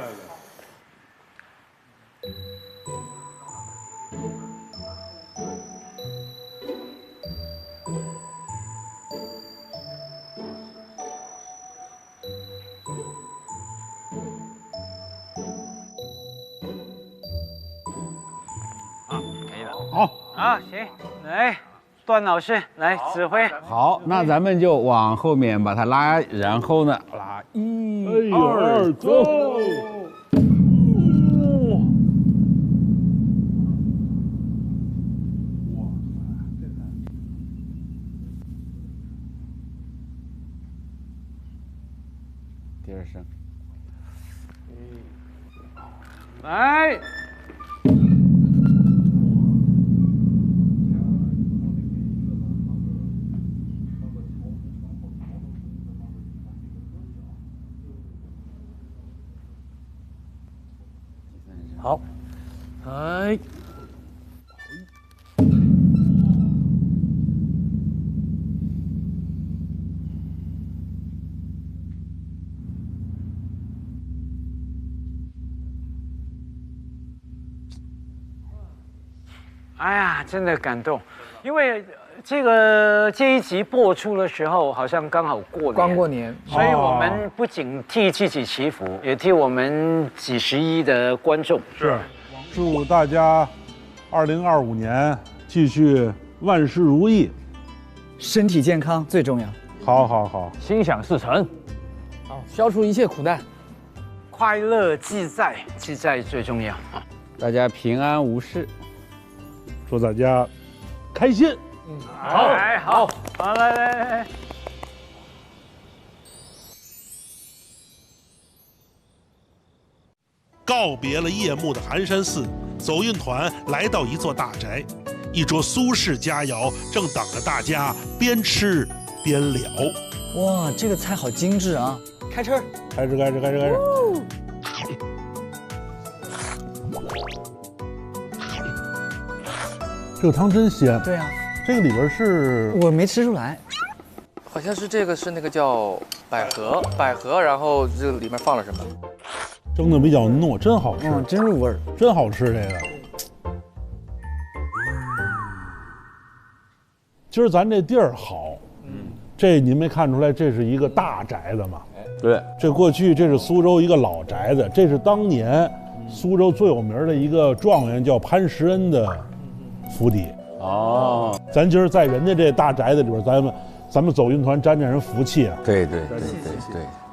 好，行，来，段老师来指挥。好，那咱们就往后面把它拉，然后呢，拉1、2，走。第2声，来。好，哎，哎呀，真的感动，因为这一集播出的时候，好像刚好过年，刚过年，所以我们不仅替自己祈福，也替我们几十亿的观众。是，祝大家2025年继续万事如意，身体健康最重要。好好好，心想事成，好，消除一切苦难，快乐自在，自在最重要啊！大家平安无事，祝大家开心。好，好，好，来。告别了夜幕的寒山寺，走运团来到一座大宅，一桌苏式佳肴正等着大家边吃边聊。哇，这个菜好精致啊！开吃。这个汤真鲜。对啊，这个里边是我没吃出来，好像是这个是那个叫百合，然后这个里面放了什么？蒸的比较糯，真好吃，真入味儿，真好吃这个。今儿咱这地儿好，这您没看出来，这是一个大宅子吗？对，这过去这是苏州一个老宅子，这是当年苏州最有名的一个状元叫潘石恩的府邸。哦，咱今儿在人家这大宅子里边，咱们走运团沾人福气啊。对，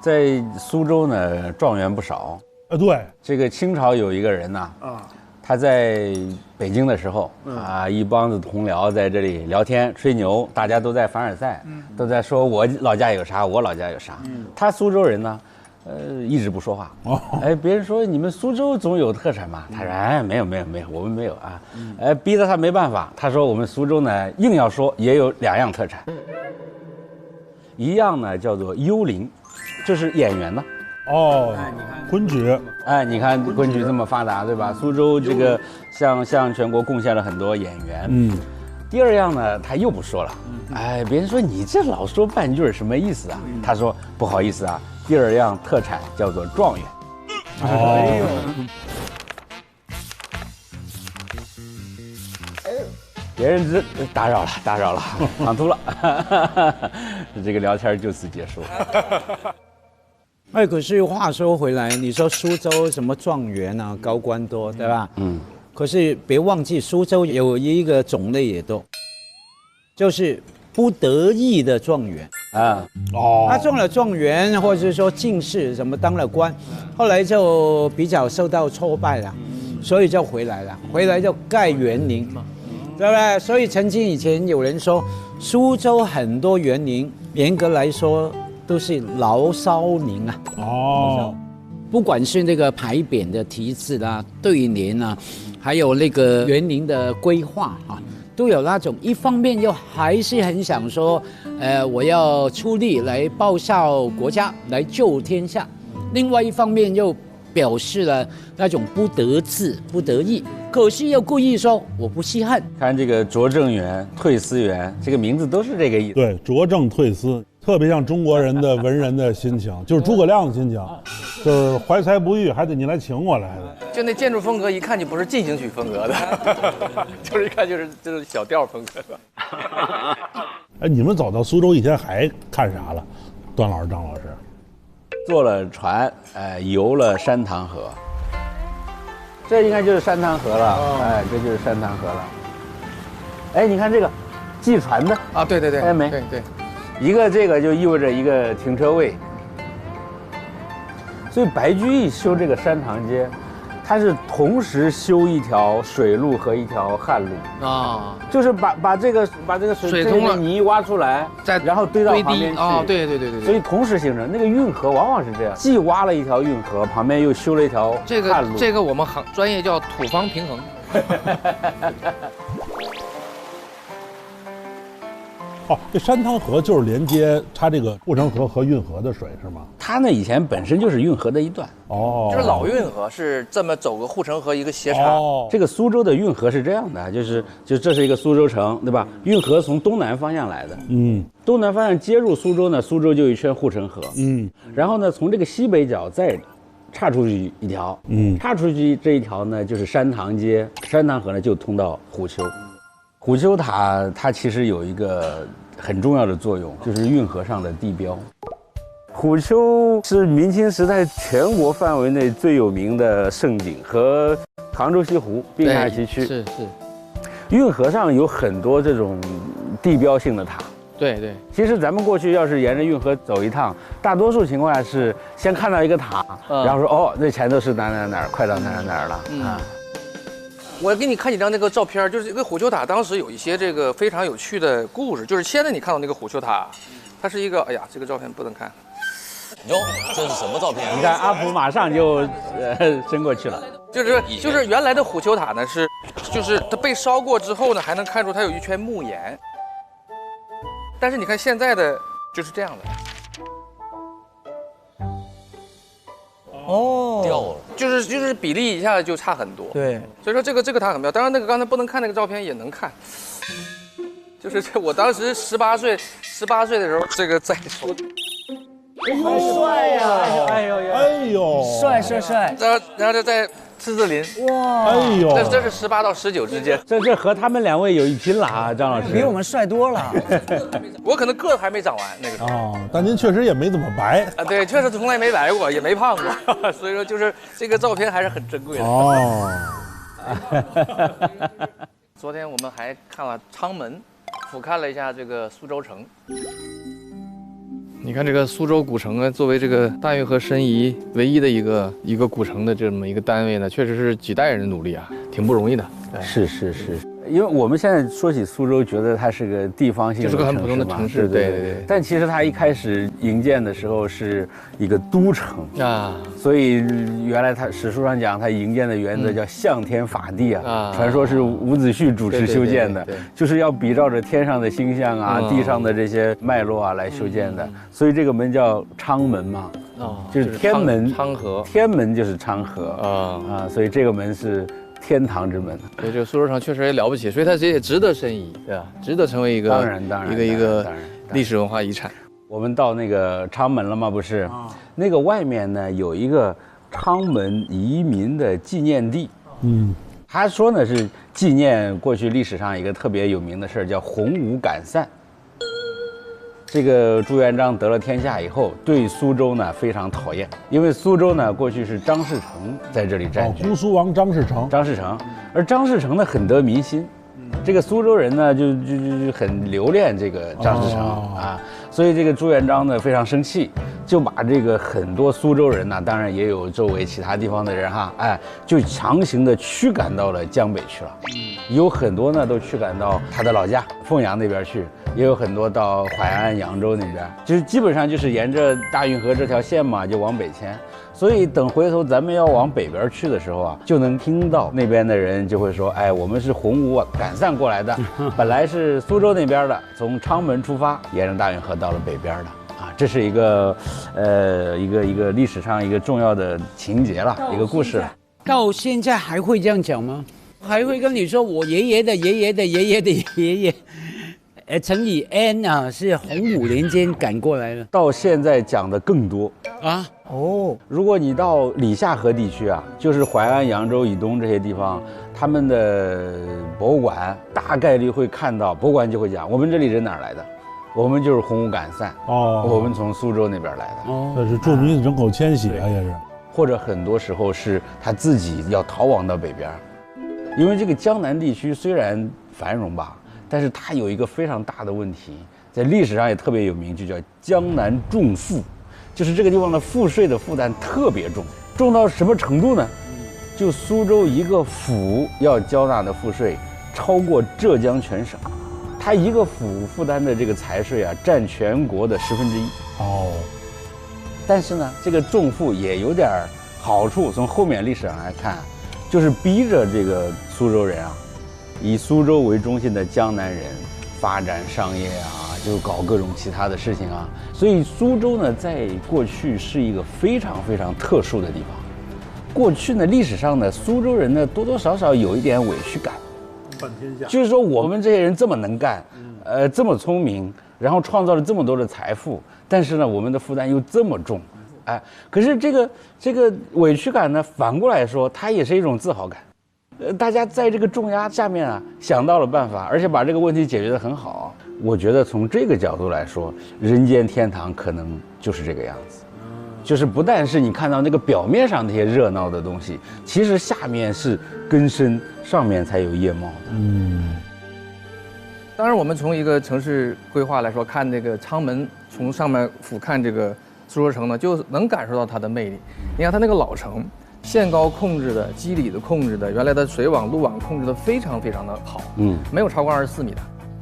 在苏州呢，状元不少。对，这个清朝有一个人呐，他在北京的时候一帮子同僚在这里聊天吹牛，大家都在凡尔赛，都在说我老家有啥，我老家有啥。他苏州人呢，一直不说话。别人说你们苏州总有特产嘛，他说没有，我们没有啊。逼得他没办法，他说我们苏州呢硬要说也有2样特产，一样呢叫做幽灵，就是演员呢。昆曲，你看昆曲这么发达，对吧？苏州这个向全国贡献了很多演员。第2样呢，他又不说了。别人说你这老说半句什么意思啊？他说不好意思啊，第2样特产叫做状元。别人打扰了，唐突了。这个聊天就此结束。可是话说回来，你说苏州什么状元啊，高官多，对吧？可是别忘记，苏州有一个种类也多，就是不得意的状元啊。他中了状元，或者说进士，什么当了官，后来就比较受到挫败了，所以就回来了，回来就盖园林，对不对？所以曾经以前有人说，苏州很多园林，严格来说都是牢骚林啊。不管是那个牌匾的题字啦、对联啊，还有那个园林的规划啊，都有那种一方面又还是很想说，我要出力来报效国家，来救天下；另外一方面又表示了那种不得志、不得意，可是又故意说我不稀罕。看这个拙政园、退思园，这个名字都是这个意思。对，拙政退思。特别像中国人的文人的心情，就是诸葛亮的心情，就是怀才不遇，还得你来请我来的。就那建筑风格，一看就不是进行曲风格的，就是一看就是小调风格的。你们走到苏州一天还看啥了？段老师、张老师，坐了船，游了山塘河。这应该就是山塘河了，这就是山塘河了。你看这个系船的啊，对，没？对。一个这个就意味着一个停车位，所以白居易修这个山塘街，它是同时修一条水路和一条旱路啊，就是把这个水通了，泥挖出来，然后堆到旁边去啊，对，所以同时形成。那个运河往往是这样，既挖了一条运河，旁边又修了一条旱路。这个我们专业叫土方平衡。这山塘河就是连接它这个护城河和运河的水是吗？它呢以前本身就是运河的一段。就是老运河是这么走个护城河一个斜插。这个苏州的运河是这样的，就这是一个苏州城，对吧？运河从东南方向来的，东南方向接入苏州呢，苏州就有一圈护城河，然后呢从这个西北角再岔出去一条，岔出去这一条呢就是山塘街，山塘河呢就通到虎丘。虎丘塔它其实有一个很重要的作用，就是运河上的地标。虎丘是明清时代全国范围内最有名的胜景，和杭州西湖并驾齐驱。是。运河上有很多这种地标性的塔。对。其实咱们过去要是沿着运河走一趟，大多数情况下是先看到一个塔，然后说哦，那前头是哪儿，快到哪儿了啊。我给你看几张那个照片，就是这个虎丘塔当时有一些这个非常有趣的故事。就是现在你看到那个虎丘塔，它是一个，哎呀，这个照片不能看。哟，这是什么照片？你看阿普马上就伸过去了。就是原来的虎丘塔呢就是它被烧过之后呢，还能看出它有一圈木岩。但是你看现在的就是这样的。哦，掉了，就是比例一下就差很多。对，所以说这个塔很妙。当然那个刚才不能看那个照片也能看，就是我当时18岁的时候，这个在说。好帅呀！哎呦，帅！然后就在狮子林，哇！哎呦，这是18到19之间，这和他们2位有一拼了啊，张老师比我们帅多了。我可能个子还没长完那个时候。哦，但您确实也没怎么白啊，对，确实从来没白过，也没胖过，所以说就是这个照片还是很珍贵的。哦。昨天我们还看了昌门，俯瞰了一下这个苏州城。你看这个苏州古城啊，作为这个大运河申遗唯一的一个古城的这么一个单位呢，确实是几代人的努力啊，挺不容易的。是，因为我们现在说起苏州，觉得它是个地方性的，就是个很普通的城市，对。但其实它一开始营建的时候是一个都城啊，所以原来它史书上讲，它营建的原则叫向天法地啊，传说是伍子胥主持修建的，就是要比照着天上的星象啊，地上的这些脉络啊来修建的，所以这个门叫昌门嘛，就是天门，昌河，天门就是昌河啊，所以这个门是天堂之门。所以这个苏州城确实也了不起，所以它这也值得申遗，对吧？值得成为一个一个历史文化遗产。我们到那个昌门了吗？不是，那个外面呢有一个昌门移民的纪念地。他说呢是纪念过去历史上一个特别有名的事儿，叫洪武赶散。这个朱元璋得了天下以后，对苏州呢非常讨厌，因为苏州呢过去是张士诚在这里占据，姑苏王张士诚，而张士诚呢很得民心，这个苏州人呢就很留恋这个张士诚啊，所以这个朱元璋呢非常生气，就把这个很多苏州人呢，当然也有周围其他地方的人哈，就强行的驱赶到了江北去了，有很多呢都驱赶到他的老家凤阳那边去。也有很多到淮安、扬州那边，就是基本上就是沿着大运河这条线嘛，就往北迁。所以等回头咱们要往北边去的时候啊，就能听到那边的人就会说：“哎，我们是洪武赶散过来的，本来是苏州那边的，从昌门出发，沿着大运河到了北边的。”啊，这是一个一个历史上一个重要的情节了，一个故事。到现在还会这样讲吗？还会跟你说我爷爷的爷爷的爷爷的爷爷？乘以 n 啊，是洪武年间赶过来的，到现在讲的更多啊。如果你到里夏河地区啊，就是淮安、扬州以东这些地方，他们的博物馆大概率会看到，博物馆就会讲我们这里人哪儿来的，我们就是洪武赶散我们从苏州那边来的这是著名人口迁徙啊，也是，或者很多时候是他自己要逃亡到北边，因为这个江南地区虽然繁荣吧。但是它有一个非常大的问题，在历史上也特别有名，就叫江南重赋，就是这个地方的赋税的负担特别重，重到什么程度呢？就苏州一个府要交纳的赋税超过浙江全省，它一个府负担的这个财税啊，占全国的1/10。但是呢，这个重赋也有点好处，从后面历史上来看，就是逼着这个苏州人啊。以苏州为中心的江南人发展商业啊，就搞各种其他的事情啊，所以苏州呢，在过去是一个非常非常特殊的地方。过去呢，历史上呢，苏州人呢多多少少有一点委屈感，半天下，就是说我们这些人这么能干，这么聪明，然后创造了这么多的财富，但是呢，我们的负担又这么重，哎，可是这个委屈感呢，反过来说，它也是一种自豪感。大家在这个重压下面啊，想到了办法，而且把这个问题解决得很好。我觉得从这个角度来说，人间天堂可能就是这个样子，就是不但是你看到那个表面上那些热闹的东西，其实下面是根深，上面才有叶茂的。当然，我们从一个城市规划来说，看这个昌门，从上面俯瞰这个苏州城呢，就能感受到它的魅力。你看它那个老城，限高控制的、基里的控制的，原来的水网、路网控制的非常非常的好，没有超过24米的。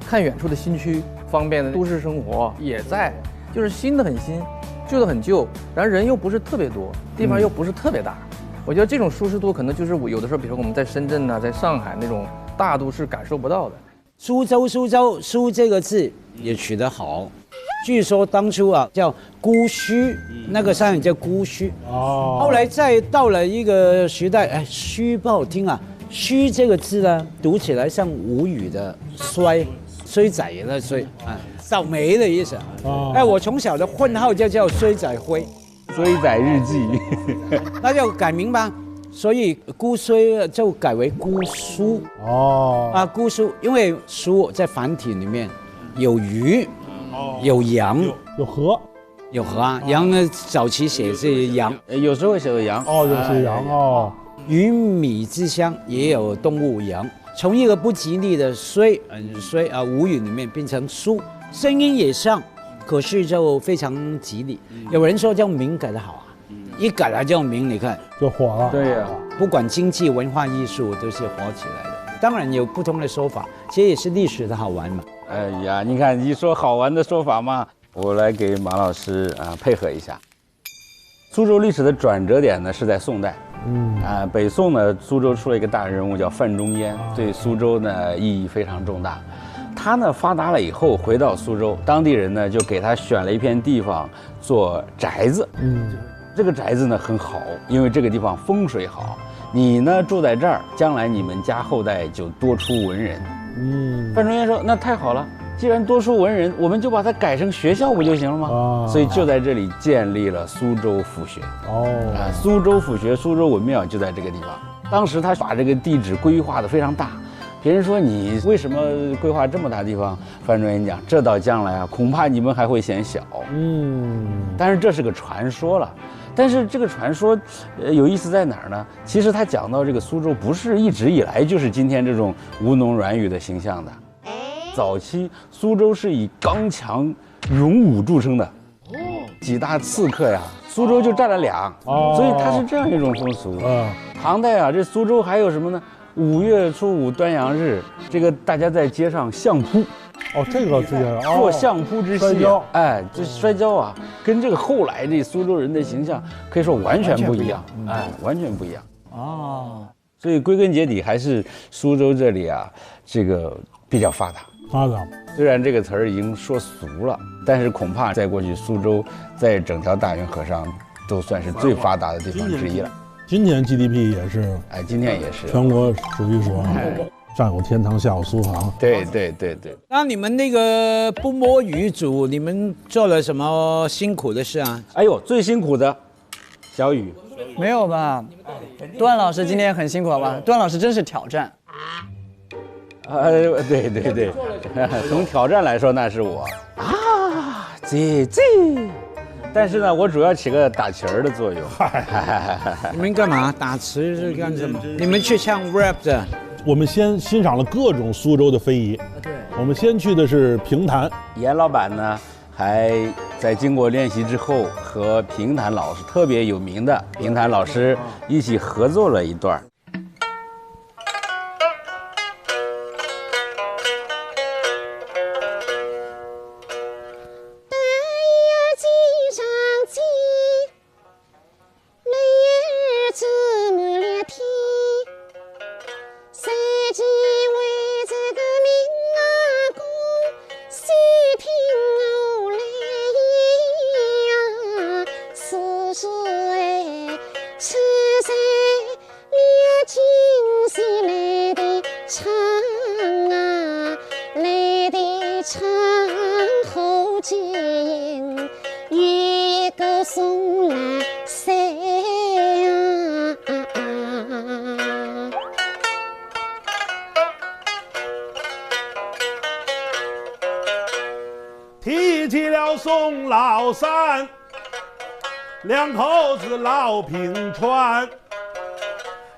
看远处的新区，方便的都市生活也在，就是新的很新，旧的很旧，然后人又不是特别多，地方又不是特别大。我觉得这种舒适度可能就是我有的时候，比如说我们在深圳呢，在上海那种大都市感受不到的。苏州，苏这个字也取得好。据说当初啊叫姑臾，那个山也叫姑臾。后来再到了一个时代，哎，臾不好听啊，臾这个字呢，读起来像吴语的衰仔的衰啊，倒霉的意思。哎，我从小的混号就叫衰仔辉，衰仔日记，那就改名吧。所以姑臾就改为姑苏姑苏，因为苏在繁体里面有鱼，有羊，有河，有河啊。羊呢，早期写是羊，有时候写的羊有写羊鱼米之乡也有动物羊，从一个不吉利的衰吴语里面变成苏，声音也像，可是就非常吉利。有人说叫名改得好啊。一改了叫名，你看就火了。对呀，不管经济、文化艺术都是火起来的。当然有不同的说法，其实也是历史的好玩嘛。哎呀，你看你说好玩的说法嘛，我来给马老师配合一下。苏州历史的转折点呢是在宋代。北宋呢，苏州出了一个大人物叫范仲淹，对苏州呢意义非常重大。他呢发达了以后回到苏州，当地人呢就给他选了一片地方做宅子。这个宅子呢很好，因为这个地方风水好，你呢住在这儿，将来你们家后代就多出文人。范仲淹说：“那太好了，既然多出文人，我们就把它改成学校不就行了吗？”所以就在这里建立了苏州府学。苏州府学、苏州文庙就在这个地方。当时他把这个地址规划得非常大，别人说你为什么规划这么大地方？范仲淹讲：“这到将来啊，恐怕你们还会嫌小。”但是这是个传说了。但是这个传说，有意思在哪儿呢？其实他讲到这个苏州，不是一直以来就是今天这种吴侬软语的形象的。早期苏州是以刚强勇武著称的，几大刺客呀，苏州就占了俩，所以它是这样一种风俗。唐代啊，这苏州还有什么呢？5月初5端阳日，这个大家在街上相扑。这个之前做相扑之戏，哎，这摔跤啊，跟这个后来这苏州人的形象可以说完全不一样，完全不一样。所以归根结底还是苏州这里啊，这个比较发达。虽然这个词儿已经说俗了，但是恐怕在过去苏州在整条大运河上都算是最发达的地方之一了。今年 GDP 也是，今天也是全国数一数二。上有天堂，下有苏杭。对。那你们那个不摸鱼组，你们做了什么辛苦的事啊？哎呦，最辛苦的，小雨，没有吧？段老师今天很辛苦了吧？段老师真是挑战。对，从挑战来说，那是我姐。但是呢，我主要起个打旗儿的作用。你们干嘛？打旗是干什么？你们去唱 rap 的。我们先欣赏了各种苏州的非遗。对，我们先去的是评弹。严老板呢，还在经过练习之后，和评弹老师特别有名的评弹老师一起合作了一段。唱后见，月高送来提起了宋老三，两口子老平川，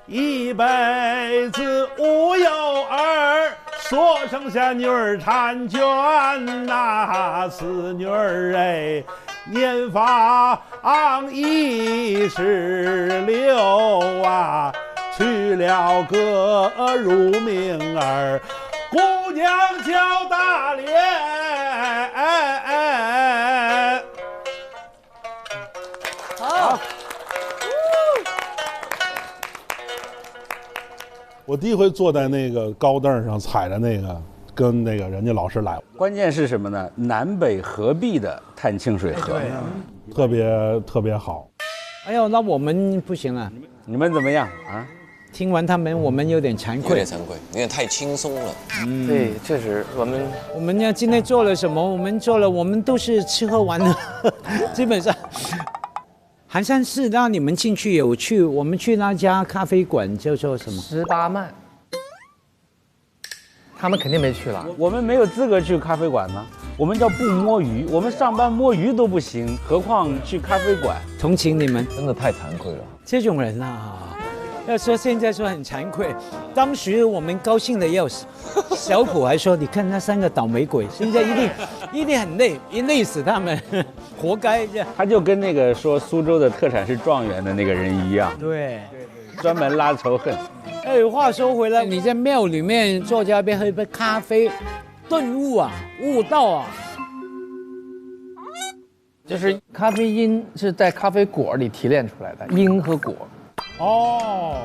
一辈子无有儿，所剩下女儿婵娟呐，此女儿哎，年方26啊，娶了个乳名儿，姑娘叫大莲。好。我第一回坐在那个高凳上，踩着那个，跟那个人家老师来。关键是什么呢？南北合璧的探清水河，特别好。哎呦，那我们不行了。你们怎么样啊？听完他们，我们有点惭愧。有点惭愧，有点太轻松了。对，确实，我们要今天做了什么？我们都是吃喝玩乐，基本上。寒山寺让你们进去有去，我们去那家咖啡馆叫做什么？18曼。他们肯定没去了，我们没有资格去咖啡馆呢。我们叫不摸鱼，我们上班摸鱼都不行，何况去咖啡馆？同情你们，真的太惭愧了。这种人啊，要说现在说很惭愧，当时我们高兴的要死。小普还说：“你看那3个倒霉鬼，现在一定很累，累死他们，活该。”他就跟那个说苏州的特产是状元的那个人一样，对，专门拉仇恨。哎，话说回来，你在庙里面坐在那边喝一杯咖啡，顿悟啊，悟道啊。就是咖啡因是在咖啡果里提炼出来的，因和果。哦，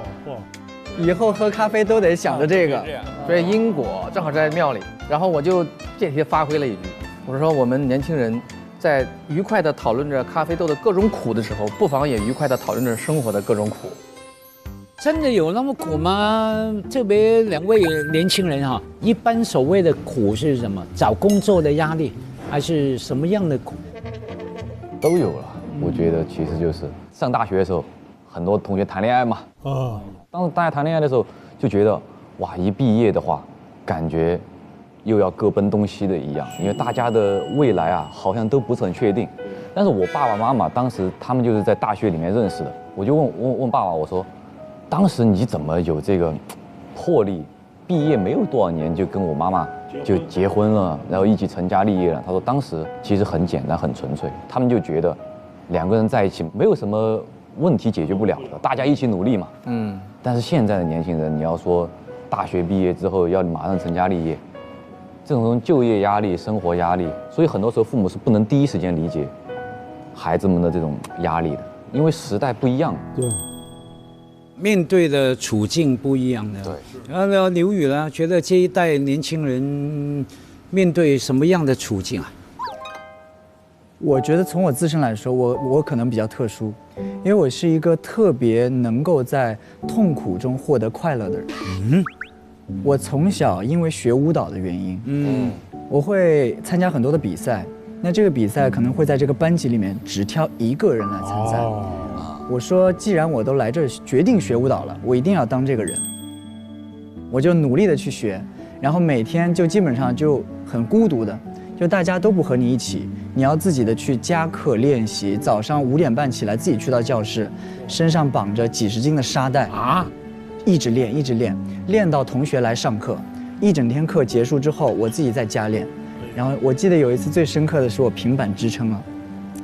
以后喝咖啡都得想着这个。所以因果正好在庙里，然后我就借题发挥了一句，我说我们年轻人在愉快地讨论着咖啡豆的各种苦的时候，不妨也愉快地讨论着生活的各种苦。真的有那么苦吗？特别2位年轻人哈，一般所谓的苦是什么？找工作的压力，还是什么样的苦？都有了。我觉得其实就是上大学的时候，很多同学谈恋爱嘛。当时大家谈恋爱的时候，就觉得哇，一毕业的话，感觉又要各奔东西的一样，因为大家的未来啊，好像都不是很确定。但是我爸爸妈妈当时他们就是在大学里面认识的，我就问爸爸，我说，当时你怎么有这个魄力？毕业没有多少年就跟我妈妈就结婚了，然后一起成家立业了。他说当时其实很简单很纯粹，他们就觉得2个人在一起没有什么问题解决不了的，大家一起努力嘛。但是现在的年轻人，你要说大学毕业之后要马上成家立业，这种就业压力、生活压力，所以很多时候父母是不能第一时间理解孩子们的这种压力的，因为时代不一样。对。面对的处境不一样的。对。然后刘宇呢，觉得这一代年轻人面对什么样的处境啊？我觉得从我自身来说，我可能比较特殊，因为我是一个特别能够在痛苦中获得快乐的人。我从小因为学舞蹈的原因，我会参加很多的比赛。那这个比赛可能会在这个班级里面只挑1个人来参赛。我说，既然我都来这儿决定学舞蹈了，我一定要当这个人。我就努力的去学，然后每天就基本上就很孤独的，就大家都不和你一起，你要自己的去加课练习。早上5点半起来，自己去到教室，身上绑着几十斤的沙袋啊，一直练，一直练，练到同学来上课，一整天课结束之后，我自己在家练。然后我记得有一次最深刻的是我平板支撑了，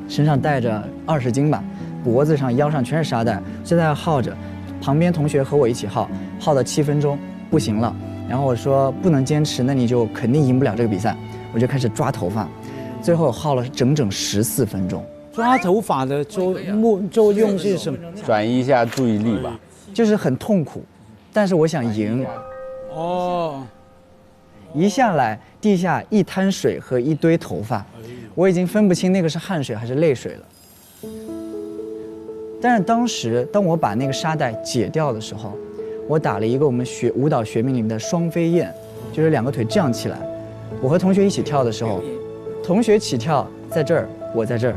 身上带着20斤吧，脖子上腰上全是沙袋，就在那耗着，旁边同学和我一起耗到7分钟不行了，然后我说不能坚持，那你就肯定赢不了这个比赛，我就开始抓头发，最后耗了整整14分钟。抓头发的作用是什么？转移一下注意力吧，就是很痛苦，但是我想赢。一下来地下一滩水和一堆头发，我已经分不清那个是汗水还是泪水了。但是当时当我把那个沙袋解掉的时候，我打了一个我们舞蹈学名里面的双飞燕，就是2个腿这样起来。我和同学一起跳的时候，同学起跳在这儿，我在这儿，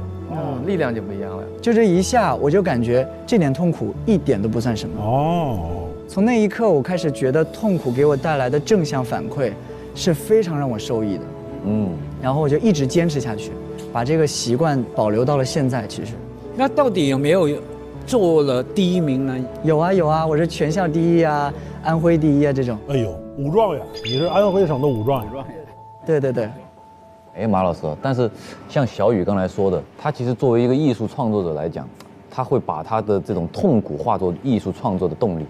力量就不一样了。就这一下，我就感觉这点痛苦一点都不算什么。从那一刻，我开始觉得痛苦给我带来的正向反馈是非常让我受益的。然后我就一直坚持下去，把这个习惯保留到了现在。其实，那到底有没有做了第1名呢？有啊有啊，我是全校第1啊，安徽第1啊这种。哎呦，武状元，你是安徽省的武状元。对对对。哎，马老师，但是像小雨刚才说的，他其实作为一个艺术创作者来讲，他会把他的这种痛苦化作艺术创作的动力。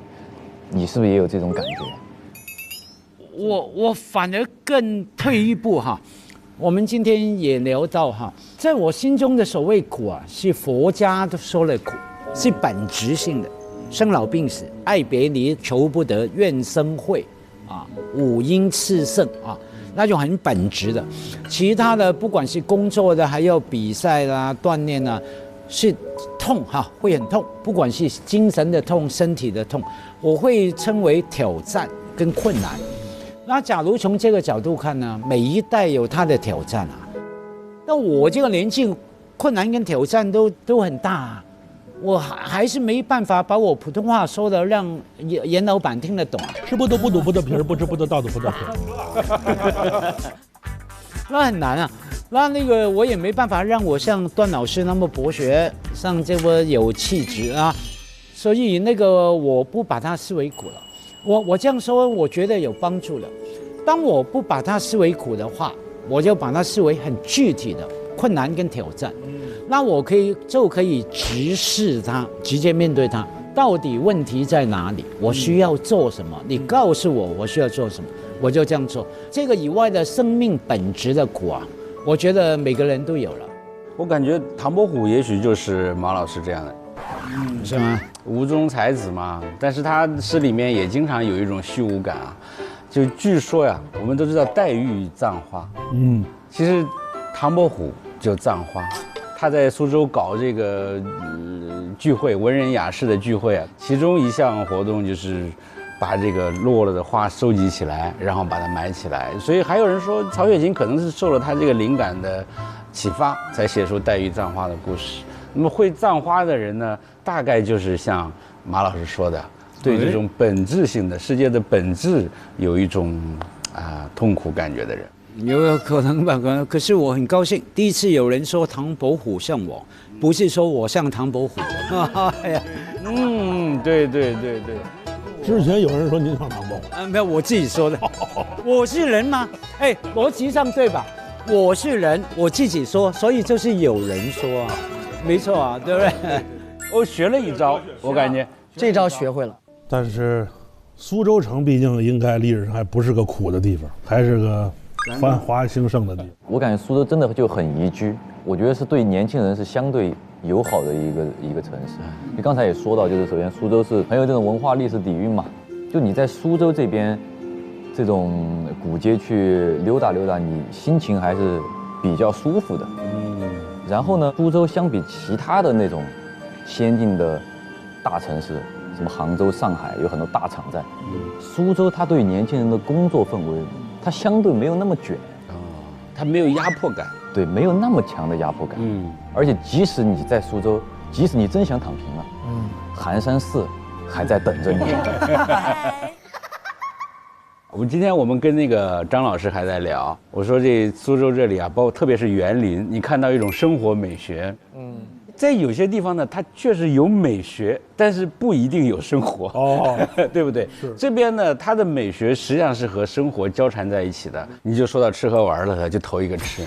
你是不是也有这种感觉？我反而更退一步哈。我们今天也聊到哈，在我心中的所谓苦啊，是佛家都说的苦，是本质性的，生老病死、爱别离、求不得、怨生会啊，五阴炽盛啊，那种很本质的。其他的不管是工作的，还有比赛啦、锻炼啦，是痛哈，会很痛，不管是精神的痛、身体的痛，我会称为挑战跟困难。那假如从这个角度看呢，每一代有他的挑战啊。那我这个年纪，困难跟挑战都很大啊，我还是没办法把我普通话说的让严老板听得懂。吃不得不肚不得皮儿，不吃不得到肚不得皮儿。那很难啊。那个我也没办法让我像段老师那么博学，像这么有气质啊，所以那个我不把它视为苦了。我这样说，我觉得有帮助了。当我不把它视为苦的话，我就把它视为很具体的困难跟挑战。那我可以直视它，直接面对它。到底问题在哪里？我需要做什么？你告诉我我需要做什么，我就这样做。这个以外的生命本质的苦啊，我觉得每个人都有了。我感觉唐伯虎也许就是马老师这样的。是吗？吴中才子嘛，但是他诗里面也经常有一种虚无感啊。就据说呀，我们都知道黛玉葬花，其实唐伯虎就葬花。他在苏州搞这个聚会，文人雅士的聚会啊，其中一项活动就是把这个落了的花收集起来，然后把它埋起来。所以还有人说，曹雪芹可能是受了他这个灵感的启发，才写出黛玉葬花的故事。那么会葬花的人呢，大概就是像马老师说的，对这种本质性的世界的本质有一种痛苦感觉的人。有可能吧，可是我很高兴，第一次有人说唐伯虎像我，不是说我像唐伯虎。哎呀，对。之前有人说您像唐伯虎，没有，我自己说的。我是人吗？哎，逻辑上对吧？我是人，我自己说，所以就是有人说啊，没错啊，对不对？我学了一招，我感觉这招学会了。但是苏州城毕竟应该历史上还不是个苦的地方，还是个繁华兴盛的地方。我感觉苏州真的就很宜居，我觉得是对年轻人是相对友好的一个城市。你刚才也说到，就是首先苏州是很有这种文化历史底蕴嘛，就你在苏州这边这种古街去溜达溜达，你心情还是比较舒服的。然后呢，苏州相比其他的那种先进的大城市，什么杭州、上海，有很多大厂在。苏州它对年轻人的工作氛围，它相对没有那么卷，它没有压迫感，对，没有那么强的压迫感。而且即使你在苏州，即使你真想躺平了，寒山寺还在等着你。今天我们跟那个张老师还在聊，我说这苏州这里啊，包括特别是园林，你看到一种生活美学。在有些地方呢，它确实有美学，但是不一定有生活，对不对？这边呢，它的美学实际上是和生活交缠在一起的。你就说到吃喝玩乐了，就头一个吃。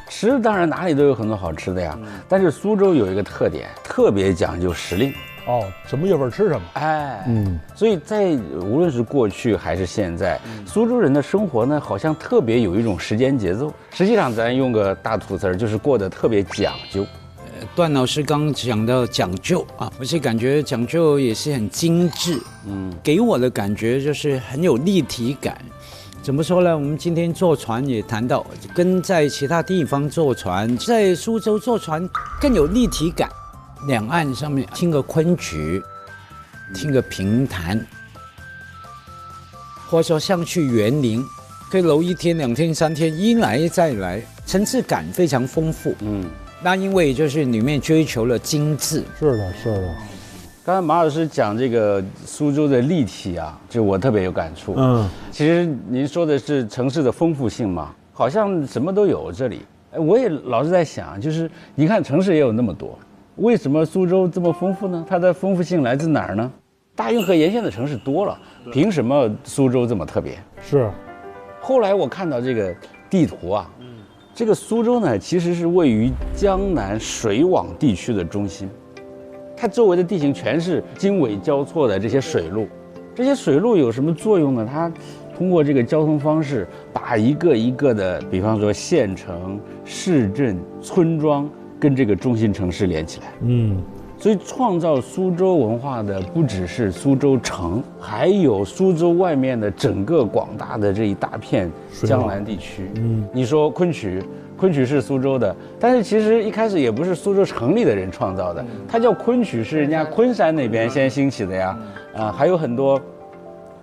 吃当然哪里都有很多好吃的呀，但是苏州有一个特点，特别讲究时令。什么月份吃什么？所以在无论是过去还是现在，苏州人的生活呢，好像特别有一种时间节奏。实际上，咱用个大土词儿，就是过得特别讲究。段老师刚讲到讲究啊，我是感觉讲究也是很精致，给我的感觉就是很有立体感。怎么说呢？我们今天坐船也谈到，跟在其他地方坐船，在苏州坐船更有立体感。两岸上面听个昆曲，听个评弹，或者说像去园林，可以留1天、2天、3天，一来再来，层次感非常丰富。那因为就是里面追求了精致。是的。刚才马老师讲这个苏州的立体啊，就我特别有感触。其实您说的是城市的丰富性嘛，好像什么都有这里。我也老是在想，就是你看城市也有那么多，为什么苏州这么丰富呢？它的丰富性来自哪儿呢？大运河沿线的城市多了，凭什么苏州这么特别？是。后来我看到这个地图啊，这个苏州呢，其实是位于江南水网地区的中心，它周围的地形全是经纬交错的这些水路。这些水路有什么作用呢？它通过这个交通方式，把一个一个的，比方说县城、市镇、村庄跟这个中心城市连起来。所以创造苏州文化的不只是苏州城，还有苏州外面的整个广大的这一大片江南地区。你说昆曲是苏州的，但是其实一开始也不是苏州城里的人创造的，它叫昆曲是人家昆山那边先兴起的呀。还有很多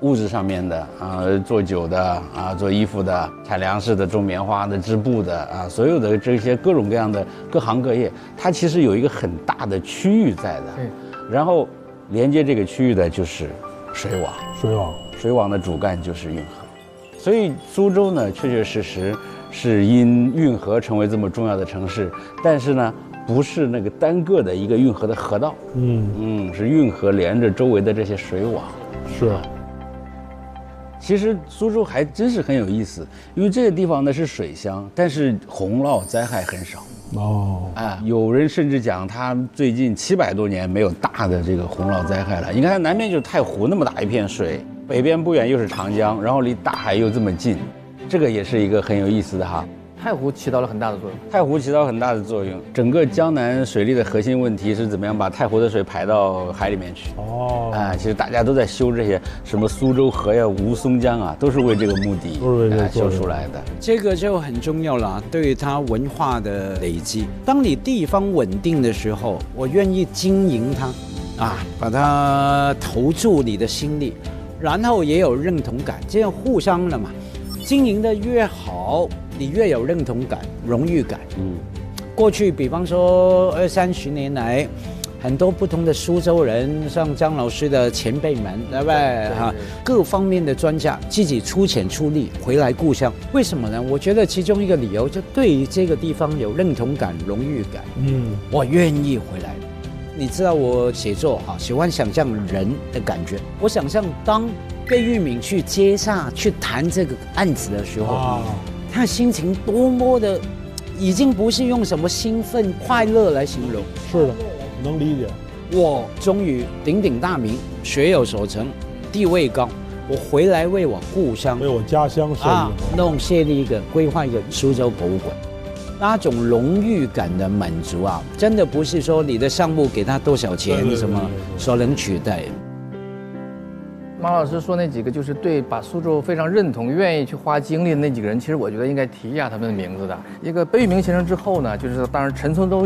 物质上面的做酒的做衣服的、采粮食的、种棉花的、织布的所有的这些各种各样的各行各业，它其实有一个很大的区域在的。然后连接这个区域的就是水网，水网的主干就是运河。所以苏州呢，确确实实是因运河成为这么重要的城市，但是呢，不是那个单个的一个运河的河道，是运河连着周围的这些水网。是。其实苏州还真是很有意思，因为这个地方呢是水乡，但是洪涝灾害很少。有人甚至讲，它最近700多年没有大的这个洪涝灾害了。你看它南边就是太湖那么大一片水，北边不远又是长江，然后离大海又这么近，这个也是一个很有意思的哈。太湖起到了很大的作用。太湖起到很大的作用。整个江南水利的核心问题是怎么样把太湖的水排到海里面去。其实大家都在修这些什么苏州河呀、吴淞江啊，都是为这个目的修出来的。这个就很重要了，对于它文化的累积。当你地方稳定的时候，我愿意经营它，把它投注你的心力，然后也有认同感，这样互相的嘛。经营的越好，你越有认同感、荣誉感。过去比方说20-30年来，很多不同的苏州人，像张老师的前辈们，对不对？各方面的专家自己出钱出力回来故乡，为什么呢？我觉得其中一个理由就对于这个地方有认同感、荣誉感。我愿意回来。你知道我写作喜欢想象人的感觉，我想象当贝聿铭去接洽、去谈这个案子的时候，他的心情多么的，已经不是用什么兴奋、快乐来形容。是的，能理解。我终于鼎鼎大名，学有所成，地位高，我回来为我故乡、为我家乡设立一个、规划一个苏州博物馆。那种荣誉感的满足真的不是说你的项目给他多少钱什么所能取代。马老师说那几个就是把苏州非常认同、愿意去花精力的那几个人，其实我觉得应该提一下他们的名字的。一个贝聿铭先生之后呢，就是当然陈从周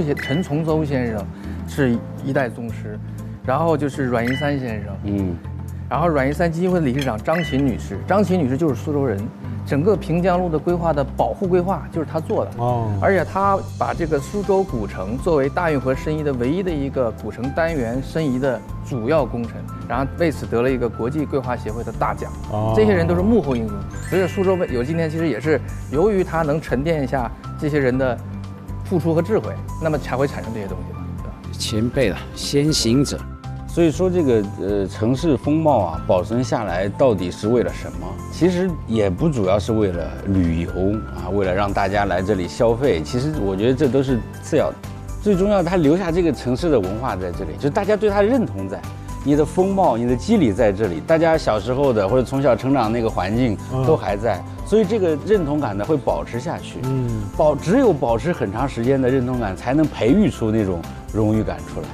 先生是一代宗师，然后就是阮一三先生，然后阮一三基金会的理事长张琴女士，张琴女士就是苏州人。整个平江路的规划的保护规划就是他做的而且他把这个苏州古城作为大运河申遗的唯一的一个古城单元申遗的主要工程，然后为此得了一个国际规划协会的大奖。这些人都是幕后英雄，所以苏州有今天其实也是由于他能沉淀一下这些人的付出和智慧，那么才会产生这些东西嘛，对吧？前辈了，先行者。所以说这个城市风貌保存下来到底是为了什么？其实也不主要是为了旅游为了让大家来这里消费。其实我觉得这都是次要的，最重要的，它留下这个城市的文化在这里，就是大家对它的认同在，你的风貌、你的肌理在这里，大家小时候的或者从小成长那个环境都还在，所以这个认同感呢会保持下去。只有保持很长时间的认同感，才能培育出那种荣誉感出来。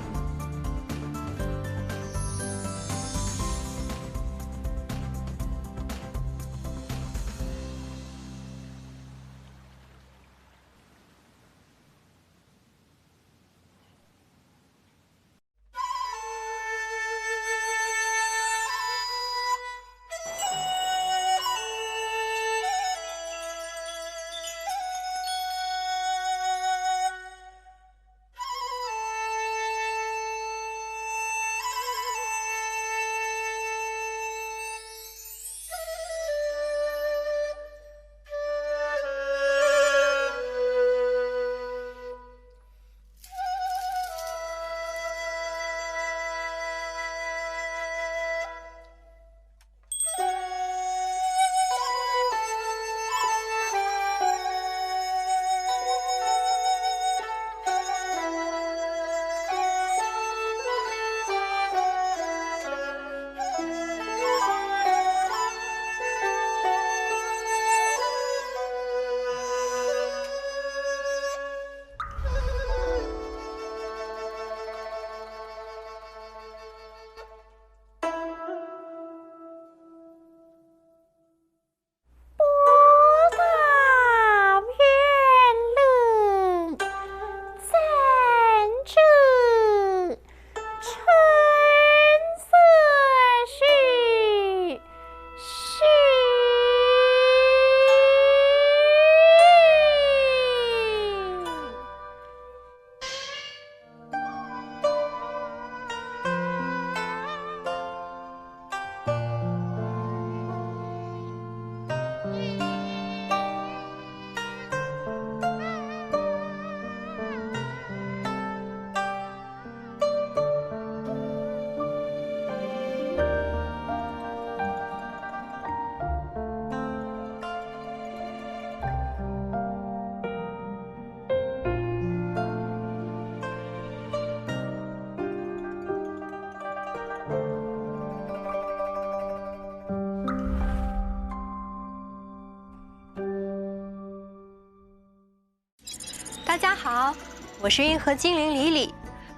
大家好，我是运河精灵李李。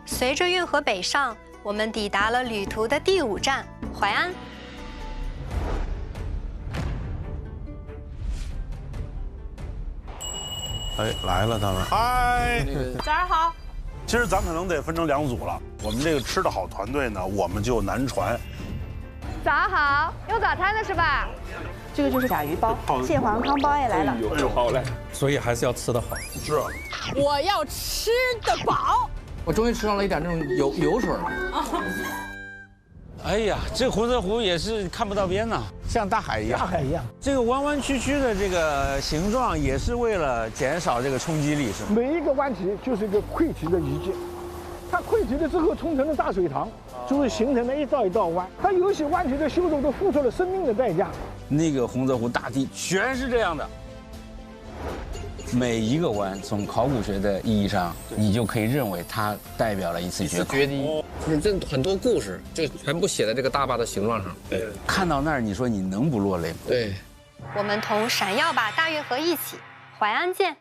随着运河北上，我们抵达了旅途的第5站淮安。哎，来了他们，嗨，早上好。今儿咱可能得分成2组了。我们这个吃的好团队呢，我们就南传。早上好，有早餐的是吧？这个就是甲鱼包，蟹黄汤包也来了。哎呦，好嘞！所以还是要吃得好。是。我要吃得饱。我终于吃到了一点那种油水了。哎呀，这红色湖也是看不到边呐，像大海一样。大海一样。这个弯弯曲曲的这个形状，也是为了减少这个冲击力，是吗？每一个弯体就是一个溃堤的遗迹，它溃堤了之后冲成了大水塘，就是形成了一道一道弯。它有些弯体的修筑都付出了生命的代价。那个红色湖大地全是这样的。每一个弯，从考古学的意义上，你就可以认为它代表了一次决决堤。这很多故事就全部写在这个大坝的形状上。对，看到那儿，你说你能不落泪吗？对。我们同闪耀吧大运河一起，淮安见。